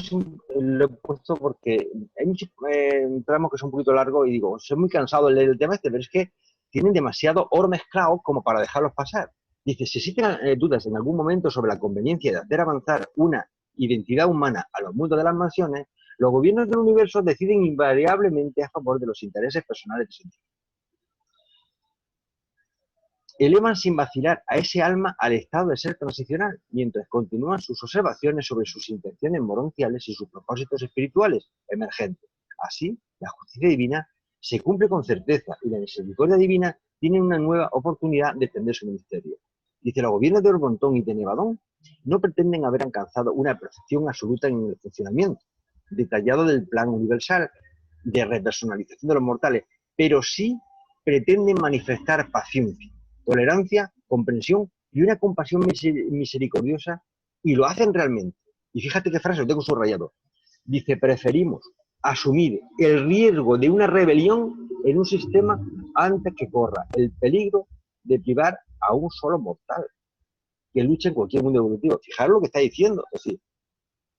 [SPEAKER 2] lo he puesto porque hay muchos tramos que son un poquito largos y digo, soy muy cansado de leer el tema este, pero es que tienen demasiado oro mezclado como para dejarlos pasar. Dice, si existen dudas en algún momento sobre la conveniencia de hacer avanzar una identidad humana a los mundos de las mansiones, los gobiernos del universo deciden invariablemente a favor de los intereses personales de científicos. Elevan sin vacilar a ese alma al estado de ser transicional, mientras continúan sus observaciones sobre sus intenciones morontiales y sus propósitos espirituales emergentes. Así, la justicia divina se cumple con certeza y la misericordia divina tiene una nueva oportunidad de extender su ministerio. Dice, los gobiernos de Orgontón y de Nevadón no pretenden haber alcanzado una perfección absoluta en el funcionamiento detallado del plan universal de repersonalización de los mortales, pero sí pretenden manifestar paciencia, tolerancia, comprensión y una compasión misericordiosa, y lo hacen realmente. Y fíjate qué frase, lo tengo subrayado. Dice, preferimos asumir el riesgo de una rebelión en un sistema antes que corra el peligro de privar a un solo mortal que luche en cualquier mundo evolutivo. Fijaros lo que está diciendo. Es decir,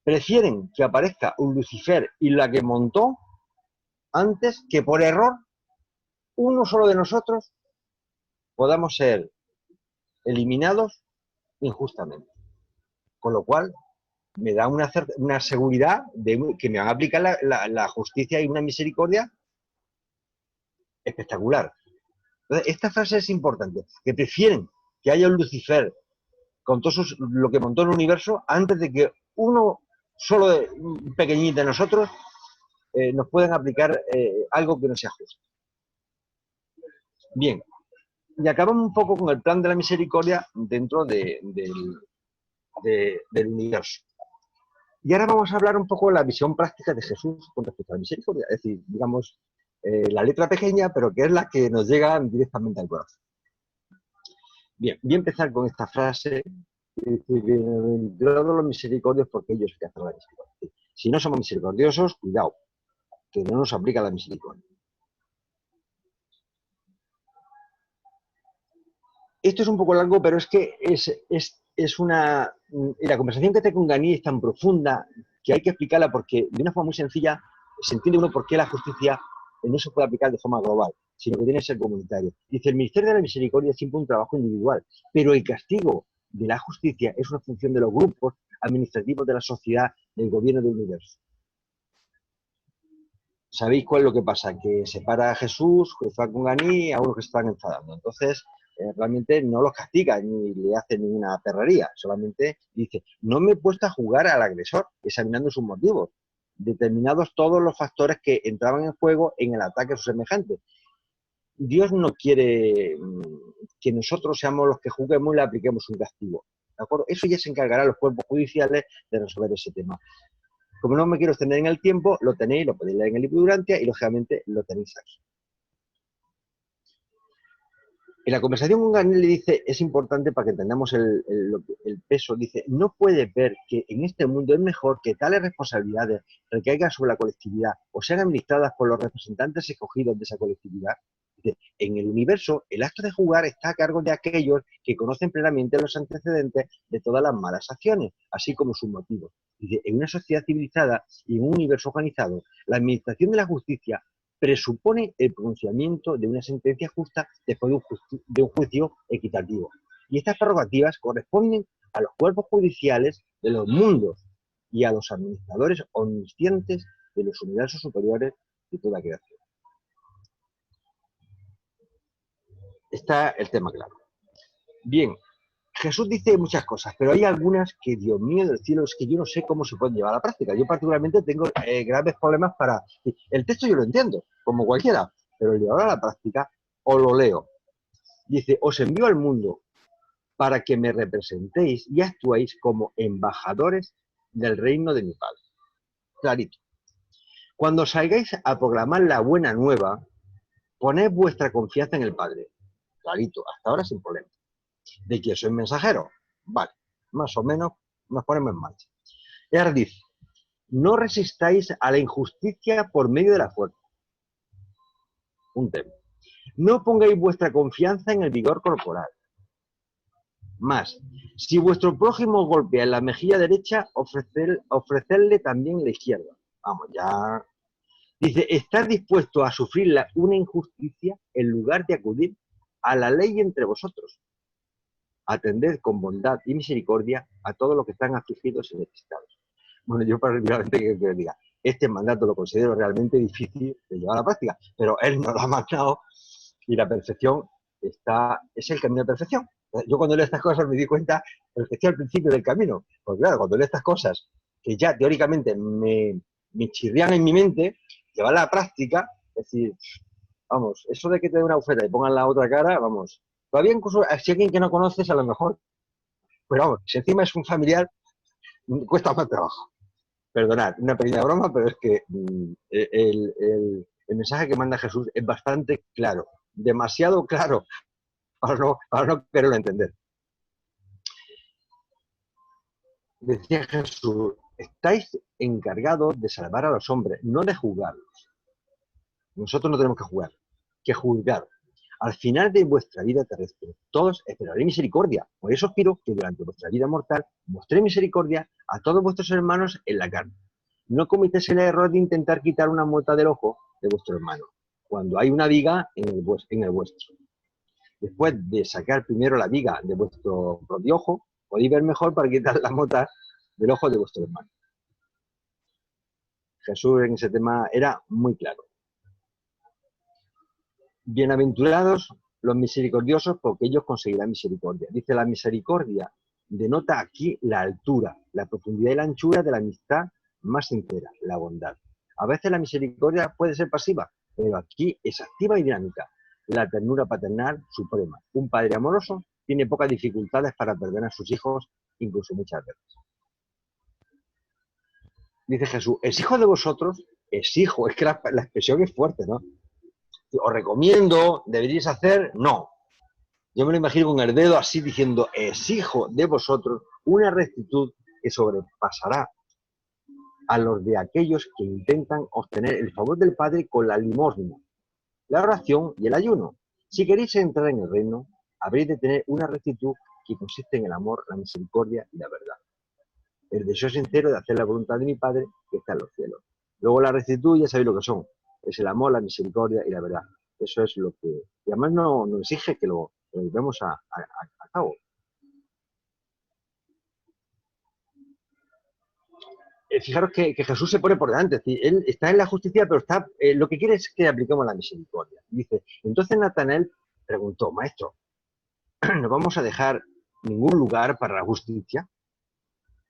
[SPEAKER 2] prefieren que aparezca un Lucifer y la que montó antes que por error uno solo de nosotros podamos ser eliminados injustamente. Con lo cual, me da una seguridad de que me van a aplicar la justicia y una misericordia espectacular. Entonces, esta frase es importante, que prefieren que haya un Lucifer con todo lo que montó el universo antes de que uno solo pequeñito de nosotros nos puedan aplicar algo que no sea justo. Bien, y acabamos un poco con el plan de la misericordia dentro del universo. Y ahora vamos a hablar un poco de la visión práctica de Jesús con respecto a la misericordia. Es decir, digamos, la letra pequeña, pero que es la que nos llega directamente al corazón. Bien, voy a empezar con esta frase. Bienaventurados los misericordios porque ellos que hacen la misericordia. Si no somos misericordiosos, cuidado, que no nos aplica la misericordia. Esto es un poco largo, pero es que es una... La conversación que tengo con Ganí es tan profunda que hay que explicarla porque de una forma muy sencilla se entiende uno por qué la justicia no se puede aplicar de forma global, sino que tiene que ser comunitario. Dice, el Ministerio de la Misericordia es siempre un trabajo individual, pero el castigo de la justicia es una función de los grupos administrativos de la sociedad, del gobierno del universo. ¿Sabéis cuál es lo que pasa? Que separa a Jesús, José con Ganí, a unos que se están enfadando. Entonces, realmente no los castiga ni le hace ninguna perrería, solamente dice, no me he puesto a jugar al agresor, examinando sus motivos. determinados todos los factores que entraban en juego en el ataque a sus semejantes. Dios no quiere que nosotros seamos los que juzguemos y le apliquemos un castigo. ¿De acuerdo? Eso ya se encargará los cuerpos judiciales de resolver ese tema. Como no me quiero extender en el tiempo, lo tenéis, lo podéis leer en el libro de Durantia y lógicamente lo tenéis aquí. En la conversación con Garnier le dice, es importante para que entendamos el peso, dice, no puedes ver que en este mundo es mejor que tales responsabilidades recaigan sobre la colectividad o sean administradas por los representantes escogidos de esa colectividad. Dice, en el universo, el acto de jugar está a cargo de aquellos que conocen plenamente los antecedentes de todas las malas acciones, así como sus motivos. Dice, en una sociedad civilizada y en un universo organizado, la administración de la justicia presupone el pronunciamiento de una sentencia justa después de un juicio equitativo. Y estas prerrogativas corresponden a los cuerpos judiciales de los mundos y a los administradores omniscientes de los universos superiores de toda creación. Está el tema claro. Bien, Jesús dice muchas cosas, pero hay algunas que, Dios mío del cielo, es que yo no sé cómo se pueden llevar a la práctica. Yo particularmente tengo graves problemas para... El texto yo lo entiendo, como cualquiera, pero el llevar a la práctica, os lo leo. Dice, os envío al mundo para que me representéis y actuéis como embajadores del reino de mi Padre. Clarito. Cuando salgáis a proclamar la buena nueva, poned vuestra confianza en el Padre. Clarito, hasta ahora sin problema. ¿De quién soy mensajero? Vale, más o menos nos ponemos en marcha. Y ahora dice, no resistáis a la injusticia por medio de la fuerza. Un tema. No pongáis vuestra confianza en el vigor corporal. Más, si vuestro prójimo golpea en la mejilla derecha, ofrecerle también la izquierda. Vamos, ya. Dice, ¿estás dispuesto a sufrir una injusticia en lugar de acudir a la ley entre vosotros? Atended con bondad y misericordia a todos los que están afligidos y necesitados. Bueno, yo particularmente que diga, este mandato lo considero realmente difícil de llevar a la práctica, pero él nos lo ha mandado y la perfección es el camino de perfección. Yo cuando leo estas cosas me di cuenta que estoy al principio del camino, porque claro, cuando leo estas cosas que ya teóricamente me chirrían en mi mente, llevar a la práctica, es decir, vamos, eso de que te den una bufeta y pongan la otra cara, vamos, todavía incluso si alguien que no conoces a lo mejor, pero vamos, si encima es un familiar, cuesta más trabajo. Perdonad, una pequeña broma, pero es que el mensaje que manda Jesús es bastante claro, demasiado claro para no quererlo entender. Decía Jesús, estáis encargados de salvar a los hombres, no de juzgarlos. Nosotros no tenemos que juzgar. Al final de vuestra vida terrestre, todos esperaréis misericordia. Por eso os pido que durante vuestra vida mortal mostréis misericordia a todos vuestros hermanos en la carne. No cometáis el error de intentar quitar una mota del ojo de vuestro hermano, cuando hay una viga en el vuestro. Después de sacar primero la viga de vuestro propio ojo, podéis ver mejor para quitar la mota del ojo de vuestro hermano. Jesús en ese tema era muy claro. Bienaventurados los misericordiosos, porque ellos conseguirán misericordia. Dice, la misericordia denota aquí la altura, la profundidad y la anchura de la amistad más sincera, la bondad. A veces la misericordia puede ser pasiva, pero aquí es activa y dinámica. La ternura paternal suprema. Un padre amoroso tiene pocas dificultades para perdonar a sus hijos, incluso muchas veces. Dice Jesús, ¿es hijo de vosotros? Es hijo, es que la expresión es fuerte, ¿no? Os recomiendo, deberíais hacer, no. Yo me lo imagino con el dedo así diciendo, es hijo de vosotros, una rectitud que sobrepasará a los de aquellos que intentan obtener el favor del Padre con la limosna, la oración y el ayuno. Si queréis entrar en el reino, habréis de tener una rectitud que consiste en el amor, la misericordia y la verdad. El deseo sincero de hacer la voluntad de mi Padre que está en los cielos. Luego la rectitud ya sabéis lo que son. Es el amor, la misericordia y la verdad. Eso es lo que... Y además no exige que lo llevemos a cabo. Fijaros que Jesús se pone por delante. Es decir, él está en la justicia, pero está lo que quiere es que apliquemos la misericordia. Dice, entonces Natanael preguntó, maestro, ¿no vamos a dejar ningún lugar para la justicia?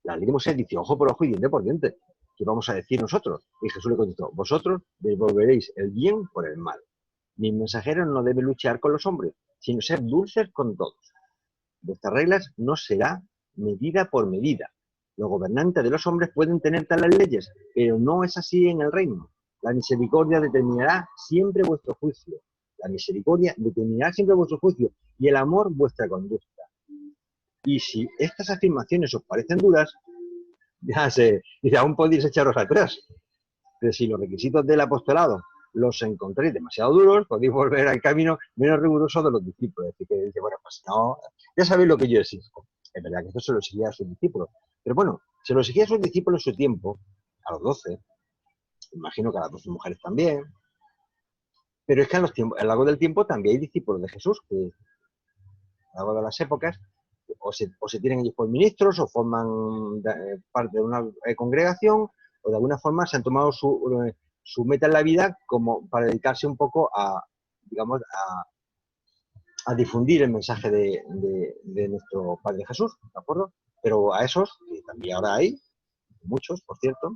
[SPEAKER 2] La ley de Moisés dice, ojo por ojo y diente por diente. ¿qué vamos a decir nosotros? Y Jesús le contestó, vosotros devolveréis el bien por el mal. Mis mensajeros no deben luchar con los hombres, sino ser dulces con todos. Vuestras reglas no será medida por medida. Los gobernantes de los hombres pueden tener tales leyes, pero no es así en el reino. La misericordia determinará siempre vuestro juicio. La misericordia determinará siempre vuestro juicio y el amor vuestra conducta. Y si estas afirmaciones os parecen duras, dice, aún podéis echaros atrás. Pero si los requisitos del apostolado los encontréis demasiado duros, podéis volver al camino menos riguroso de los discípulos. Es decir, que dice, bueno, pues no, ya sabéis lo que yo exijo. Es verdad que esto se lo exigía a sus discípulos. Pero bueno, se lo exigía a sus discípulos en su tiempo, a los 12, imagino que a las 12 mujeres también. Pero es que a lo largo del tiempo también hay discípulos de Jesús que a lo largo de las épocas o se tienen ellos por ministros o forman parte de una congregación o de alguna forma se han tomado su meta en la vida como para dedicarse un poco a, digamos, a difundir el mensaje de nuestro Padre Jesús, ¿de acuerdo? Pero a esos, que también ahora hay, muchos, por cierto,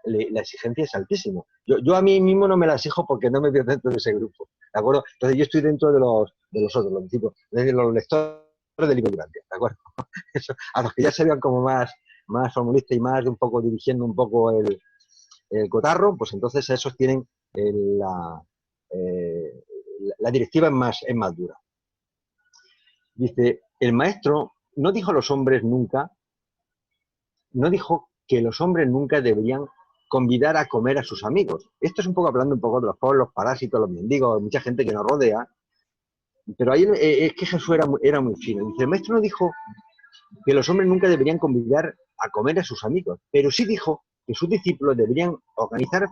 [SPEAKER 2] la exigencia es altísima. Yo a mí mismo no me la exijo porque no me veo dentro de ese grupo, ¿de acuerdo? Entonces yo estoy dentro de los otros, los discípulos, de los lectores del libro grande, ¿de acuerdo? Eso, a los que ya se vean como más formulistas y más de un poco dirigiendo un poco el cotarro, pues entonces esos tienen la directiva es más dura. Dice, el maestro no dijo a los hombres nunca, no dijo que los hombres nunca deberían convidar a comer a sus amigos. Esto es un poco hablando un poco de los pobres, los parásitos, los mendigos, mucha gente que nos rodea. Pero ahí es que Jesús era muy fino. Dice, el maestro no dijo que los hombres nunca deberían convidar a comer a sus amigos, pero sí dijo que sus discípulos deberían organizar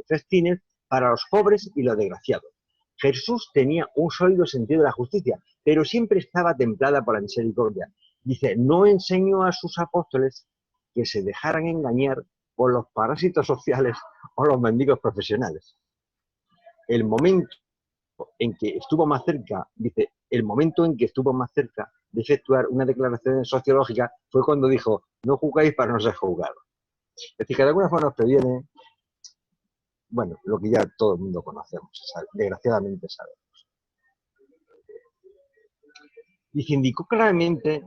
[SPEAKER 2] festines para los pobres y los desgraciados. Jesús tenía un sólido sentido de la justicia, pero siempre estaba templada por la misericordia. Dice, no enseñó a sus apóstoles que se dejaran engañar por los parásitos sociales o los mendigos profesionales. El momento en que estuvo más cerca, dice, el momento en que estuvo más cerca de efectuar una declaración sociológica fue cuando dijo, no juzgáis para no ser juzgados. Es decir, que de alguna forma nos previene, bueno, lo que ya todo el mundo conocemos, desgraciadamente sabemos. Dice, indicó claramente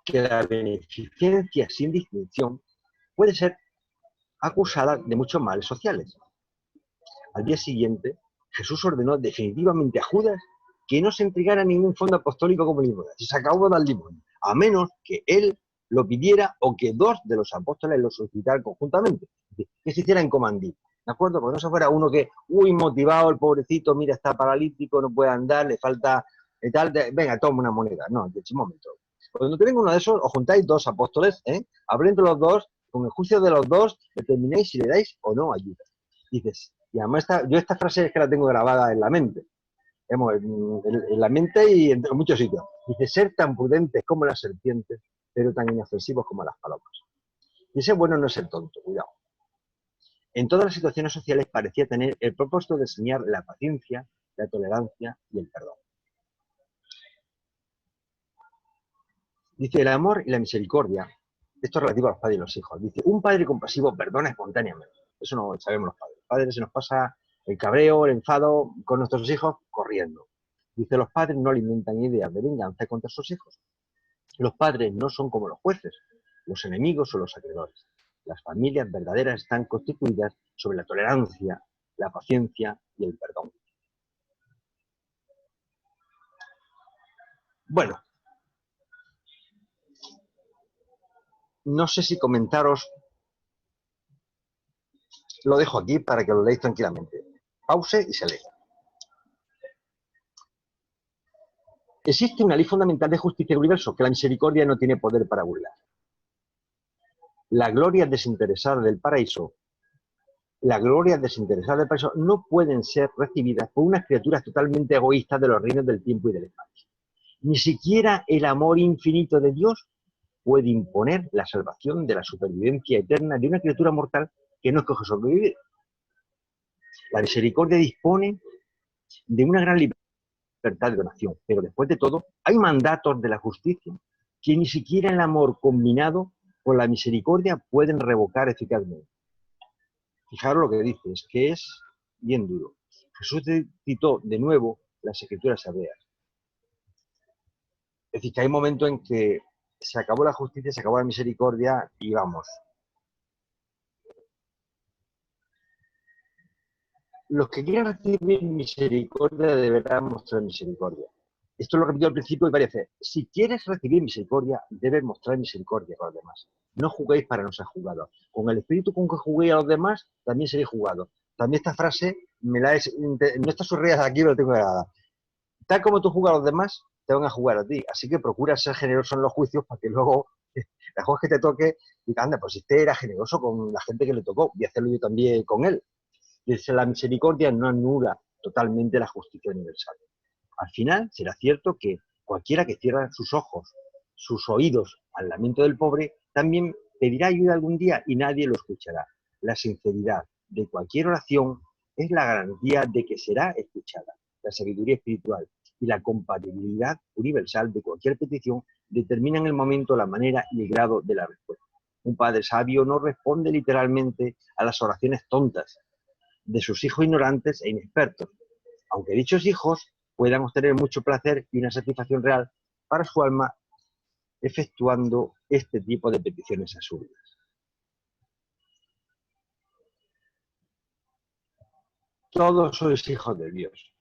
[SPEAKER 2] que la beneficencia sin distinción puede ser acusada de muchos males sociales. Al día siguiente, Jesús ordenó definitivamente a Judas que no se entregara ningún fondo apostólico como limosna. Se acabó de dar limosna, a menos que él lo pidiera o que dos de los apóstoles lo solicitaran conjuntamente. Que se hiciera en comandí, ¿de acuerdo? Porque no se fuera uno que, motivado, el pobrecito, mira, está paralítico, no puede andar, le falta tal, venga, toma una moneda. No, de hecho, un momento. Cuando te venga uno de esos, os juntáis dos apóstoles, habléis entre los dos, con el juicio de los dos, determináis si le dais o no ayuda. Dices, y además yo esta frase es que la tengo grabada en la mente. En la mente y en muchos sitios. Dice, ser tan prudentes como las serpientes, pero tan inofensivos como las palomas. Y ese bueno no es el tonto, cuidado. En todas las situaciones sociales parecía tener el propósito de enseñar la paciencia, la tolerancia y el perdón. Dice, el amor y la misericordia, esto es relativo a los padres y los hijos. Dice, un padre compasivo perdona espontáneamente. Eso no sabemos los padres. Los padres se nos pasa el cabreo, el enfado con nuestros hijos corriendo. Dice, los padres no alimentan ideas de venganza contra sus hijos. Los padres no son como los jueces, los enemigos o los acreedores. Las familias verdaderas están constituidas sobre la tolerancia, la paciencia y el perdón. Bueno, no sé si comentaros, lo dejo aquí para que lo leáis tranquilamente. Pause y se lee. Existe una ley fundamental de justicia del universo, que la misericordia no tiene poder para burlar. La gloria desinteresada del paraíso, no pueden ser recibidas por unas criaturas totalmente egoístas de los reinos del tiempo y del espacio. Ni siquiera el amor infinito de Dios puede imponer la salvación de la supervivencia eterna de una criatura mortal que no escoge sobrevivir. La misericordia dispone de una gran libertad de donación, pero después de todo, hay mandatos de la justicia que ni siquiera el amor combinado por la misericordia pueden revocar eficazmente. Fijaros lo que dice, es que es bien duro. Jesús citó de nuevo las escrituras hebreas. Es decir, que hay momentos en que se acabó la justicia, se acabó la misericordia y vamos. Los que quieran recibir misericordia deberán mostrar misericordia. Esto lo repito al principio y varias veces. Si quieres recibir misericordia, debes mostrar misericordia con los demás. No juguéis para no ser jugados. Con el espíritu con que juguéis a los demás, también seréis jugados. También esta frase, no está subrayada aquí, pero lo tengo grabada. Tal como tú jugas a los demás, te van a jugar a ti. Así que procura ser generoso en los juicios para que luego, la juez que te toque, diga, anda, pues este era generoso con la gente que le tocó, voy a hacerlo yo también con él. Dice, la misericordia no anula totalmente la justicia universal. Al final será cierto que cualquiera que cierra sus ojos, sus oídos al lamento del pobre, también pedirá ayuda algún día y nadie lo escuchará. La sinceridad de cualquier oración es la garantía de que será escuchada. La sabiduría espiritual y la compatibilidad universal de cualquier petición determinan el momento, la manera y el grado de la respuesta. Un padre sabio no responde literalmente a las oraciones tontas de sus hijos ignorantes e inexpertos, aunque dichos hijos puedan obtener mucho placer y una satisfacción real para su alma efectuando este tipo de peticiones absurdas. Todos sois hijos de Dios,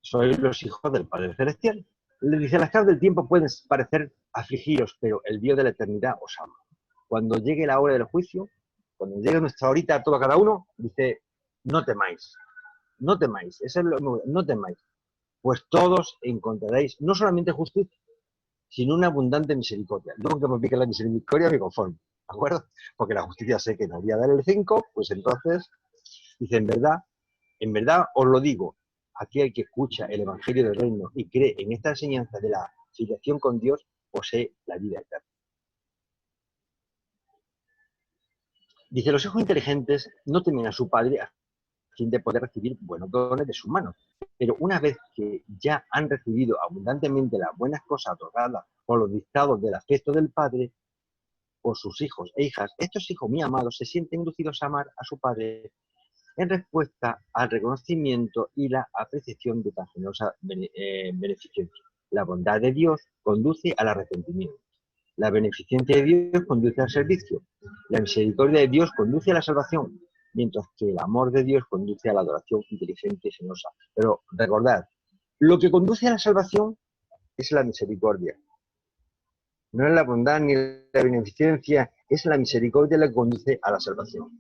[SPEAKER 2] sois los hijos del Padre Celestial. Le dice, las causas del tiempo pueden parecer afligiros, pero el Dios de la eternidad os ama. Cuando llegue la hora del juicio, cuando llegue nuestra horita a todo cada uno, dice, no temáis, no temáis, eso es no temáis, pues todos encontraréis no solamente justicia, sino una abundante misericordia. Yo con que me pique la misericordia me conformo, ¿de acuerdo? Porque la justicia sé que nos voy a dar el 5, pues entonces, dice, en verdad os lo digo, aquel que escucha el Evangelio del Reino y cree en esta enseñanza de la filiación con Dios, posee la vida eterna. Dice, los hijos inteligentes no temen a su padre a fin de poder recibir buenos dones de sus manos. Pero una vez que ya han recibido abundantemente las buenas cosas otorgadas por los dictados del afecto del padre, por sus hijos e hijas, estos hijos muy amados se sienten inducidos a amar a su padre en respuesta al reconocimiento y la apreciación de tan generosa beneficencia. La bondad de Dios conduce al arrepentimiento. La beneficencia de Dios conduce al servicio. La misericordia de Dios conduce a la salvación, mientras que el amor de Dios conduce a la adoración inteligente y generosa. Pero recordad, lo que conduce a la salvación es la misericordia. No es la bondad ni la beneficencia, es la misericordia la que conduce a la salvación.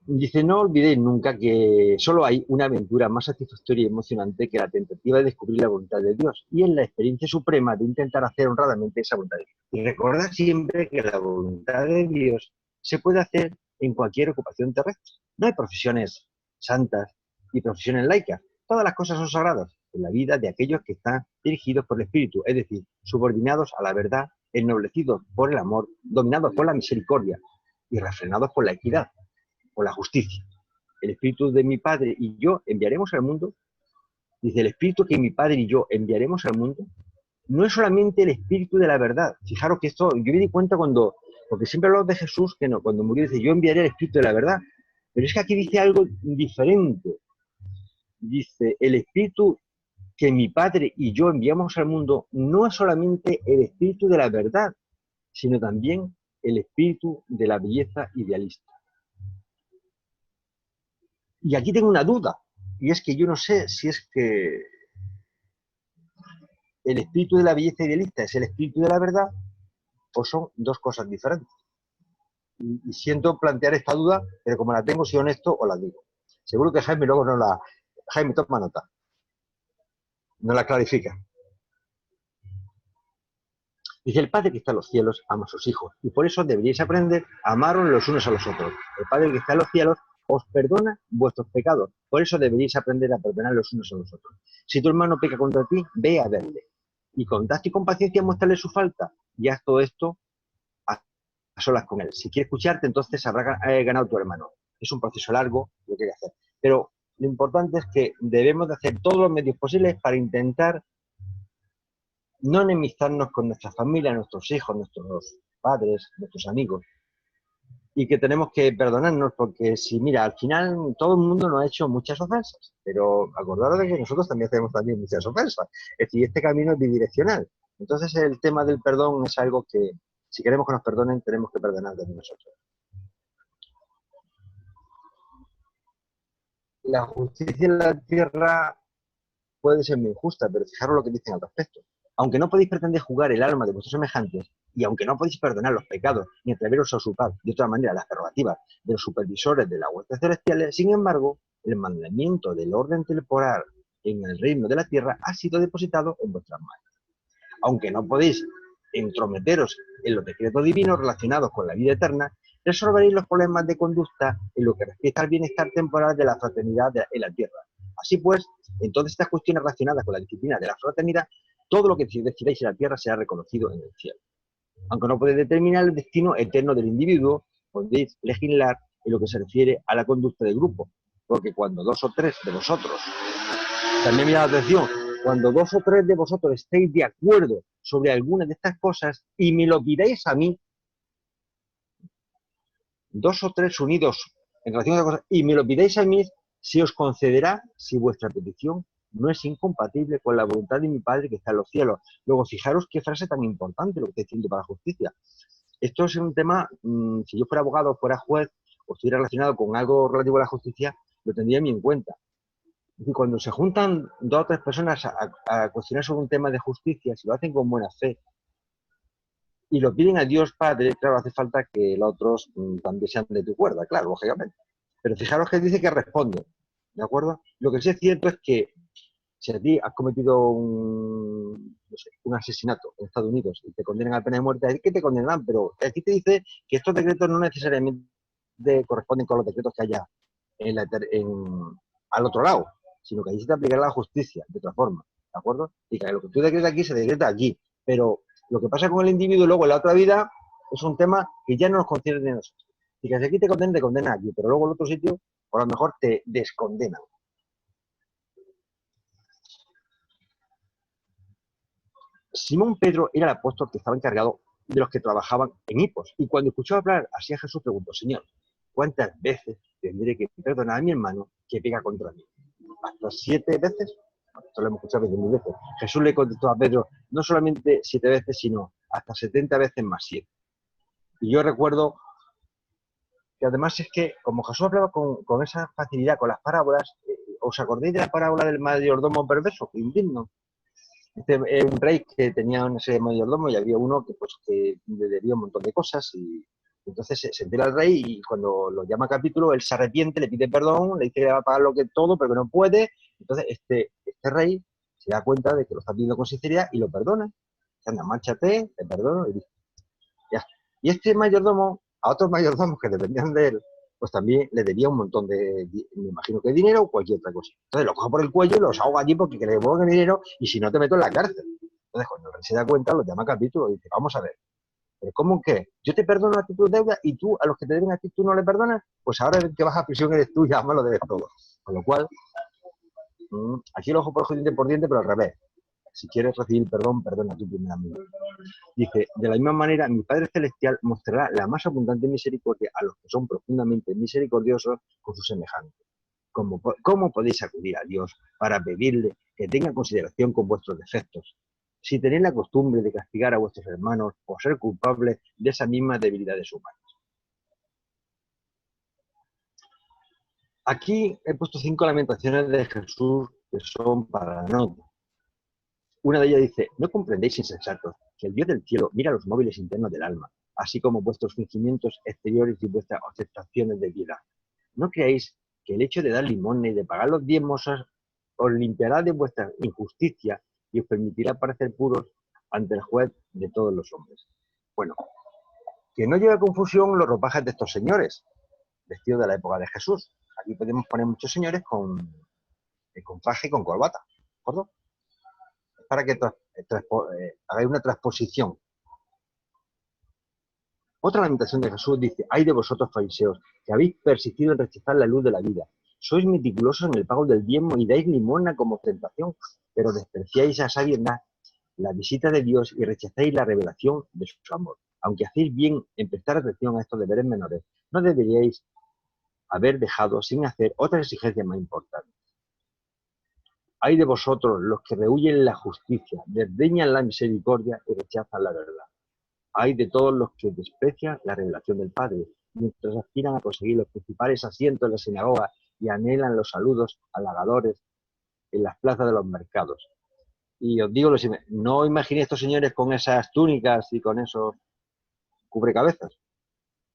[SPEAKER 2] Dice, no olvidéis nunca que solo hay una aventura más satisfactoria y emocionante que la tentativa de descubrir la voluntad de Dios, y es la experiencia suprema de intentar hacer honradamente esa voluntad de Dios. Y recordad siempre que la voluntad de Dios se puede hacer en cualquier ocupación terrestre. No hay profesiones santas y profesiones laicas. Todas las cosas son sagradas en la vida de aquellos que están dirigidos por el Espíritu, es decir, subordinados a la verdad, ennoblecidos por el amor, dominados por la misericordia y refrenados por la equidad, por la justicia. El Espíritu de mi Padre y yo enviaremos al mundo. Dice, el Espíritu que mi Padre y yo enviaremos al mundo no es solamente el Espíritu de la verdad. Fijaros que esto, yo me di cuenta porque siempre hablamos de Jesús, que no, cuando murió dice, yo enviaré el Espíritu de la verdad. Pero es que aquí dice algo diferente. Dice, el Espíritu que mi Padre y yo enviamos al mundo no es solamente el Espíritu de la verdad, sino también el Espíritu de la belleza idealista. Y aquí tengo una duda, y es que yo no sé si es que el espíritu de la belleza idealista es el espíritu de la verdad o son dos cosas diferentes. Y siento plantear esta duda, pero como la tengo, soy honesto, os la digo. Seguro que Jaime luego Jaime toma nota, no la clarifica. Dice, el Padre que está en los cielos ama a sus hijos, y por eso deberíais aprender a amaros los unos a los otros. El Padre que está en los cielos os perdona vuestros pecados. Por eso deberíais aprender a perdonar los unos a los otros. Si tu hermano peca contra ti, ve a verle. Y con tacto y con paciencia muéstrale su falta. Y haz todo esto a solas con él. Si quiere escucharte, entonces habrá ganado tu hermano. Es un proceso largo lo que hay que hacer. Pero lo importante es que debemos de hacer todos los medios posibles para intentar no enemistarnos con nuestra familia, nuestros hijos, nuestros padres, nuestros amigos, y que tenemos que perdonarnos porque si, mira, al final todo el mundo nos ha hecho muchas ofensas, pero acordaros de que nosotros también hacemos también muchas ofensas. Es decir, este camino es bidireccional. Entonces el tema del perdón es algo que, si queremos que nos perdonen, tenemos que perdonar de nosotros. La justicia en la tierra puede ser muy injusta, pero fijaros lo que dicen al respecto. Aunque no podéis pretender jugar el alma de vuestros semejantes, y aunque no podéis perdonar los pecados, ni atreveros a usurpar de otra manera las prerrogativas de los supervisores de las huestes celestiales, sin embargo, el mandamiento del orden temporal en el reino de la tierra ha sido depositado en vuestras manos. Aunque no podéis entrometeros en los decretos divinos relacionados con la vida eterna, resolveréis los problemas de conducta en lo que respecta al bienestar temporal de la fraternidad en la tierra. Así pues, en todas estas cuestiones relacionadas con la disciplina de la fraternidad, todo lo que decidáis en la tierra será reconocido en el cielo. Aunque no podéis determinar el destino eterno del individuo, podéis legislar en lo que se refiere a la conducta del grupo, porque cuando 2 o 3 de vosotros, también me llama la atención, cuando 2 o 3 de vosotros estéis de acuerdo sobre alguna de estas cosas y me lo pidáis a mí, 2 o 3 unidos en relación a estas cosas y me lo pidáis a mí, se os concederá si vuestra petición no es incompatible con la voluntad de mi Padre que está en los cielos. Luego, fijaros qué frase tan importante lo que está diciendo para la justicia. Esto es un tema, si yo fuera abogado, fuera juez, o estuviera relacionado con algo relativo a la justicia, lo tendría muy en cuenta. Es decir, cuando se juntan 2 o 3 personas a cuestionar sobre un tema de justicia, si lo hacen con buena fe, y lo piden a Dios Padre, claro, hace falta que los otros también sean de tu cuerda, claro, lógicamente. Pero fijaros que dice que responde, ¿de acuerdo? Lo que sí es cierto es que si a ti has cometido un asesinato en Estados Unidos y te condenan a pena de muerte, es que te condenarán, pero aquí te dice que estos decretos no necesariamente corresponden con los decretos que haya al otro lado, sino que allí se te aplicará la justicia de otra forma, ¿de acuerdo? Y que lo que tú decretas aquí se decreta aquí, pero lo que pasa con el individuo luego en la otra vida es un tema que ya no nos concierne a nosotros. Y que si aquí te condenan aquí, pero luego en otro sitio, por lo mejor te descondenan. Simón Pedro era el apóstol que estaba encargado de los que trabajaban en Hipos, y cuando escuchó hablar así a Jesús preguntó: Señor, ¿cuántas veces tendré que perdonar a mi hermano que pega contra mí? ¿Hasta 7 veces? Bueno, esto lo hemos escuchado 10.000 veces. Jesús le contestó a Pedro, no solamente 7 veces, sino hasta 70 veces más 7. Y yo recuerdo que además es que, como Jesús hablaba con esa facilidad, con las parábolas, ¿os acordáis de la parábola del mayordomo perverso, indigno? Un rey que tenía una serie de mayordomos y había uno que le debía un montón de cosas y entonces se entera el rey y cuando lo llama a capítulo él se arrepiente, le pide perdón, le dice que va a pagar todo pero que no puede. Entonces este rey se da cuenta de que lo está pidiendo con sinceridad y lo perdona. Anda, márchate, te perdono y dice, ya. Y este mayordomo, a otros mayordomos que dependían de él, pues también le debía un montón de, me imagino que dinero o cualquier otra cosa. Entonces lo cojo por el cuello y los ahogo allí porque le devuelven el dinero y si no te meto en la cárcel. Entonces cuando el rey se da cuenta, lo llama a capítulo y dice, vamos a ver, ¿pero cómo que? Yo te perdono a ti tus deudas y tú, a los que te deben a ti, tú no le perdonas, pues ahora que vas a prisión eres tú y además lo debes todo. Con lo cual, aquí el ojo por ojo, diente por diente, pero al revés. Si quieres recibir perdón, perdona tú primeramente. Dice, de la misma manera, mi Padre Celestial mostrará la más abundante misericordia a los que son profundamente misericordiosos con sus semejantes. ¿Cómo podéis acudir a Dios para pedirle que tenga consideración con vuestros defectos? Si tenéis la costumbre de castigar a vuestros hermanos o ser culpables de esas mismas debilidades humanas. Aquí he puesto 5 lamentaciones de Jesús que son para la nota. Una de ellas dice, ¿no comprendéis, insensatos, que el Dios del cielo mira los móviles internos del alma, así como vuestros fingimientos exteriores y vuestras ostentaciones de piedad? ¿No creéis que el hecho de dar limosna y de pagar los diezmos os limpiará de vuestra injusticia y os permitirá parecer puros ante el juez de todos los hombres? Bueno, que no lleve a confusión los ropajes de estos señores, vestidos de la época de Jesús. Aquí podemos poner muchos señores con traje y con corbata, ¿de acuerdo? Para que hagáis una transposición. Otra lamentación de Jesús dice, ay de vosotros fariseos, que habéis persistido en rechazar la luz de la vida. Sois meticulosos en el pago del diezmo y dais limosna como ostentación, pero despreciáis a sabiendas la visita de Dios y rechazáis la revelación de su amor. Aunque hacéis bien en prestar atención a estos deberes menores, no deberíais haber dejado sin hacer otras exigencias más importantes. Hay de vosotros los que rehuyen la justicia, desdeñan la misericordia y rechazan la verdad. Hay de todos los que desprecian la revelación del Padre, mientras aspiran a conseguir los principales asientos en la sinagoga y anhelan los saludos halagadores en las plazas de los mercados. Y os digo lo siguiente, no imaginéis estos señores con esas túnicas y con esos cubrecabezas.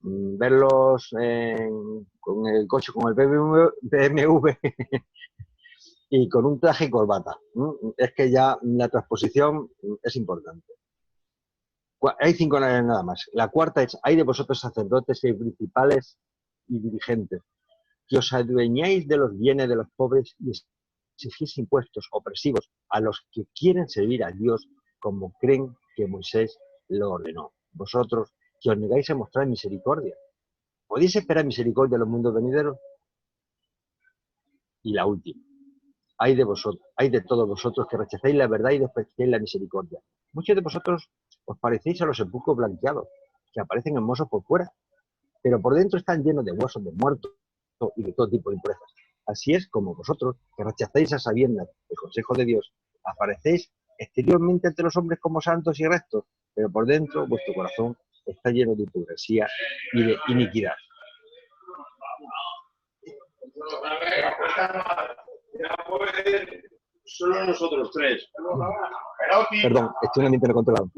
[SPEAKER 2] Verlos con el coche, con el BMW y con un traje y corbata. Es que ya la transposición es importante. Hay 5 nada más. La cuarta es, hay de vosotros sacerdotes y principales y dirigentes, que os adueñáis de los bienes de los pobres y exigís impuestos opresivos a los que quieren servir a Dios como creen que Moisés lo ordenó. Vosotros, que os negáis a mostrar misericordia, ¿podéis esperar misericordia en los mundos venideros? Y la última, hay de vosotros, hay de todos vosotros que rechazáis la verdad y despreciáis la misericordia. Muchos de vosotros os parecéis a los sepulcros blanqueados, que aparecen hermosos por fuera, pero por dentro están llenos de huesos de muertos y de todo tipo de impurezas. Así es como vosotros, que rechazáis a sabiendas el consejo de Dios, aparecéis exteriormente ante los hombres como santos y rectos, pero por dentro vuestro corazón está lleno de hipocresía y de iniquidad.
[SPEAKER 5] Solo nosotros tres.
[SPEAKER 2] Perdón, estoy en un ambiente no controlado.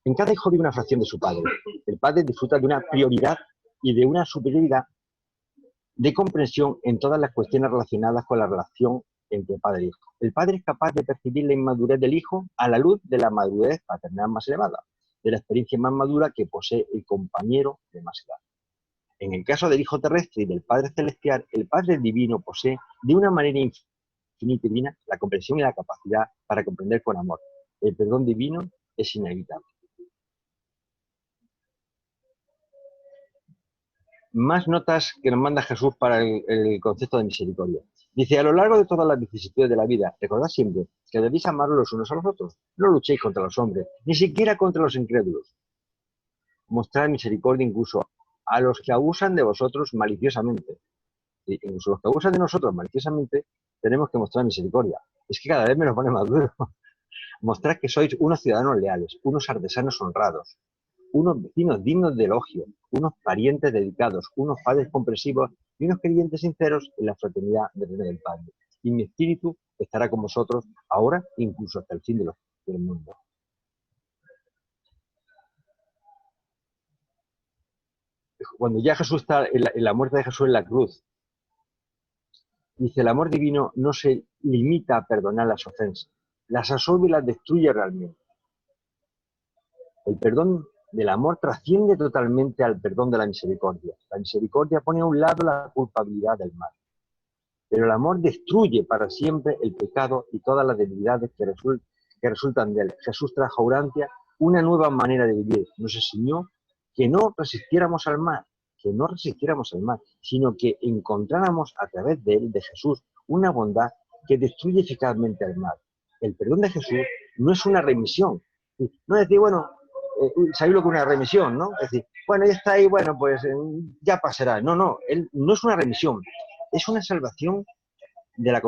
[SPEAKER 2] En cada hijo vive una fracción de su padre. El padre disfruta de una prioridad y de una superioridad de comprensión en todas las cuestiones relacionadas con la relación entre padre e hijo. El padre es capaz de percibir la inmadurez del hijo a la luz de la madurez paternal más elevada, de la experiencia más madura que posee el compañero de más edad. En el caso del Hijo terrestre y del Padre celestial, el Padre divino posee de una manera infinita y divina la comprensión y la capacidad para comprender con amor. El perdón divino es inevitable. Más notas que nos manda Jesús para el concepto de misericordia. Dice, a lo largo de todas las vicisitudes de la vida, recordad siempre que debéis amar los unos a los otros. No luchéis contra los hombres, ni siquiera contra los incrédulos. Mostrad misericordia incluso a los que abusan de vosotros maliciosamente. Y incluso los que abusan de nosotros maliciosamente, tenemos que mostrar misericordia. Es que cada vez me lo pone más duro. Mostrad que sois unos ciudadanos leales, unos artesanos honrados, unos vecinos dignos de elogio, unos parientes dedicados, unos padres comprensivos y unos creyentes sinceros en la fraternidad del reino del Padre. Y mi espíritu estará con vosotros ahora, incluso hasta el fin del mundo. Cuando ya Jesús está en la muerte de Jesús en la cruz, dice, el amor divino no se limita a perdonar las ofensas, las absorbe y las destruye realmente. El perdón del amor trasciende totalmente al perdón de la misericordia. La misericordia pone a un lado la culpabilidad del mal. Pero el amor destruye para siempre el pecado y todas las debilidades que resultan de él. Jesús trajo a Urantia una nueva manera de vivir. Nos enseñó que no resistiéramos al mal, sino que encontráramos a través de él, de Jesús, una bondad que destruye eficazmente al mal. El perdón de Jesús no es una remisión. No es decir, bueno, sabéis lo que es una remisión, ¿no? Es decir, bueno, ya está ahí, bueno, pues ya pasará. No, él no es una remisión, es una salvación de la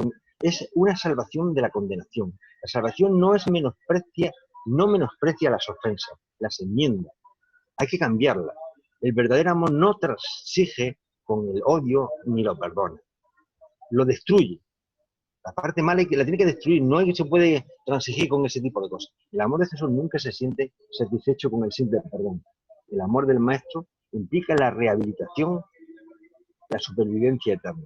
[SPEAKER 2] condenación. La salvación no menosprecia las ofensas, las enmienda. Hay que cambiarla. El verdadero amor no transigir con el odio ni lo perdona. Lo destruye. La parte mala la tiene que destruir, no se puede transigir con ese tipo de cosas. El amor de Jesús nunca se siente satisfecho con el simple perdón. El amor del Maestro implica la rehabilitación, la supervivencia eterna.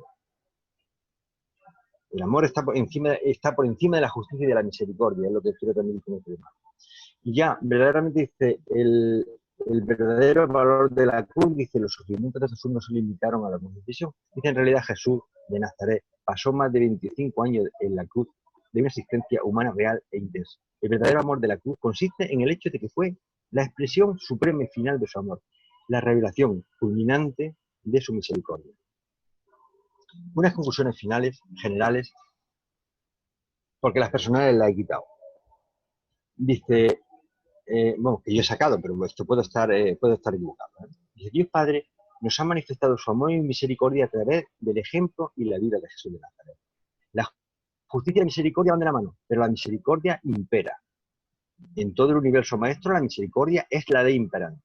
[SPEAKER 2] El amor está por encima de la justicia y de la misericordia, es lo que quiero también decir en este tema. Y ya, verdaderamente dice, el verdadero valor de la cruz, dice, los sufrimientos de Jesús no se limitaron a la crucifixión. Dice, en realidad Jesús de Nazaret pasó más de 25 años en la cruz de una existencia humana real e intensa. El verdadero amor de la cruz consiste en el hecho de que fue la expresión suprema y final de su amor, la revelación culminante de su misericordia. Unas conclusiones finales, generales, porque las personales las he quitado. Dice, bueno, que yo he sacado, pero esto puedo estar equivocado, ¿eh? Dice, Dios Padre nos ha manifestado su amor y misericordia a través del ejemplo y la vida de Jesús de Nazaret. La justicia y la misericordia van de la mano, pero la misericordia impera. En todo el universo maestro, la misericordia es la ley imperante.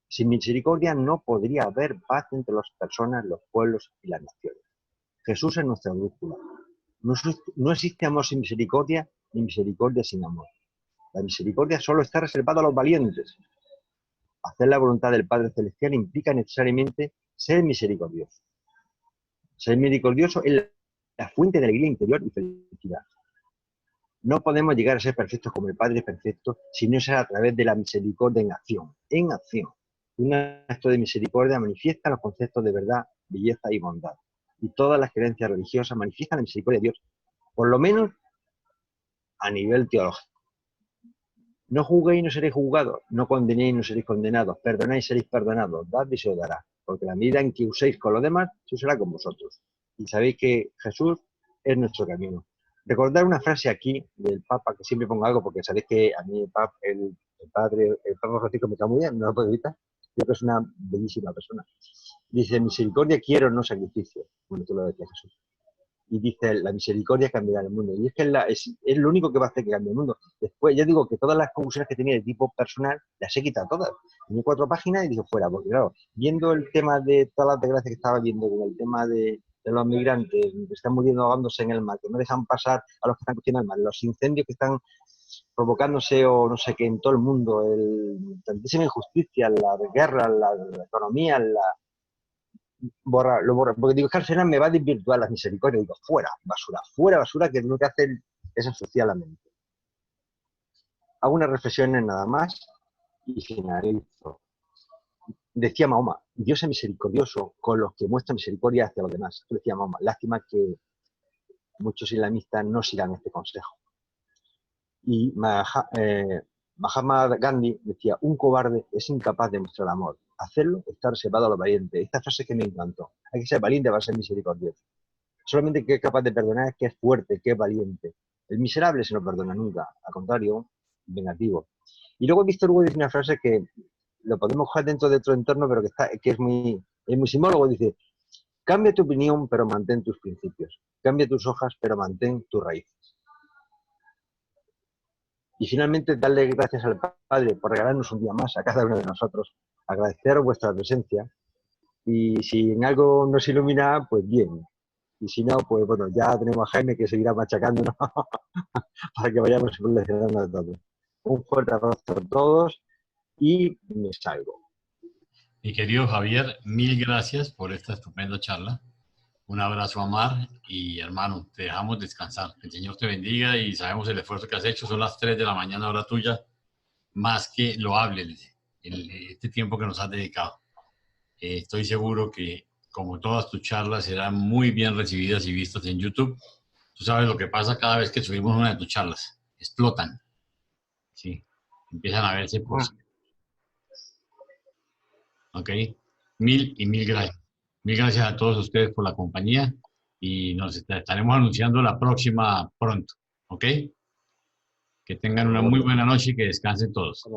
[SPEAKER 2] Sin misericordia no podría haber paz entre las personas, los pueblos y las naciones. Jesús es nuestra brújula. No existe amor sin misericordia, ni misericordia sin amor. La misericordia solo está reservada a los valientes. Hacer la voluntad del Padre Celestial implica necesariamente ser misericordioso. Ser misericordioso es la fuente de alegría interior y felicidad. No podemos llegar a ser perfectos como el Padre perfecto si no es a través de la misericordia en acción. En acción. Un acto de misericordia manifiesta los conceptos de verdad, belleza y bondad. Y todas las creencias religiosas manifiestan la misericordia de Dios, por lo menos a nivel teológico. No juzguéis y no seréis juzgados, no condenéis y no seréis condenados, perdonáis y seréis perdonados, dad y se os dará, porque la medida en que uséis con los demás, se usará con vosotros. Y sabéis que Jesús es nuestro camino. Recordar una frase aquí del Papa, que siempre pongo algo, porque sabéis que a mí el Papa Francisco me cae muy bien, no lo puedo evitar, creo que es una bellísima persona. Dice, misericordia quiero, no sacrificio. Bueno, tú lo decías, Jesús. Y dice, la misericordia cambiará el mundo. Y es que es lo único que va a hacer que cambie el mundo. Después, ya digo que todas las conclusiones que tenía de tipo personal, las he quitado todas. Tenía 4 páginas y dije fuera, porque claro, viendo el tema de todas las desgracias que estaba viendo, con el tema de los migrantes que están muriendo ahogándose en el mar, que no dejan pasar a los que están cogiendo el mar, los incendios que están provocándose o no sé qué en todo el mundo, tantísima injusticia, la guerra, la economía, porque digo, es que al final me va a desvirtuar la misericordia. Digo, fuera basura, que lo que hace es ensuciar la mente. Hago unas reflexiones nada más y finalizo. Decía Mahoma, Dios es misericordioso con los que muestran misericordia hacia los demás. Esto decía Mahoma, lástima que muchos islamistas no sigan este consejo. Y Mahatma Gandhi decía, un cobarde es incapaz de mostrar amor. Hacerlo está reservado a los valientes. Esta frase que me encantó. Hay que ser valiente para ser misericordioso. Solamente el que es capaz de perdonar es que es fuerte, que es valiente. El miserable se no perdona nunca. Al contrario, vengativo. Y luego Víctor Hugo dice una frase que lo podemos coger dentro de otro entorno, pero que es muy simólogo. Dice, cambia tu opinión, pero mantén tus principios. Cambia tus hojas, pero mantén tus raíces. Y finalmente, darle gracias al Padre por regalarnos un día más a cada uno de nosotros, agradecer vuestra presencia, y si en algo nos ilumina, pues bien, y si no, pues bueno, ya tenemos a Jaime que seguirá machacándonos para que vayamos evolucionando a todos. Un fuerte abrazo a todos y me salgo.
[SPEAKER 1] Mi querido Javier, mil gracias por esta estupenda charla. Un abrazo a Mar y hermano, te dejamos descansar. Que el Señor te bendiga y sabemos el esfuerzo que has hecho. Son las 3 de la mañana, hora tuya. Más que loable este tiempo que nos has dedicado. Estoy seguro que, como todas tus charlas, serán muy bien recibidas y vistas en YouTube. Tú sabes lo que pasa cada vez que subimos una de tus charlas. Explotan. Sí. Empiezan a verse por... Ok. Mil y mil gracias. Mil gracias a todos ustedes por la compañía y nos estaremos anunciando la próxima pronto. ¿Ok? Que tengan una muy buena noche y que descansen todos.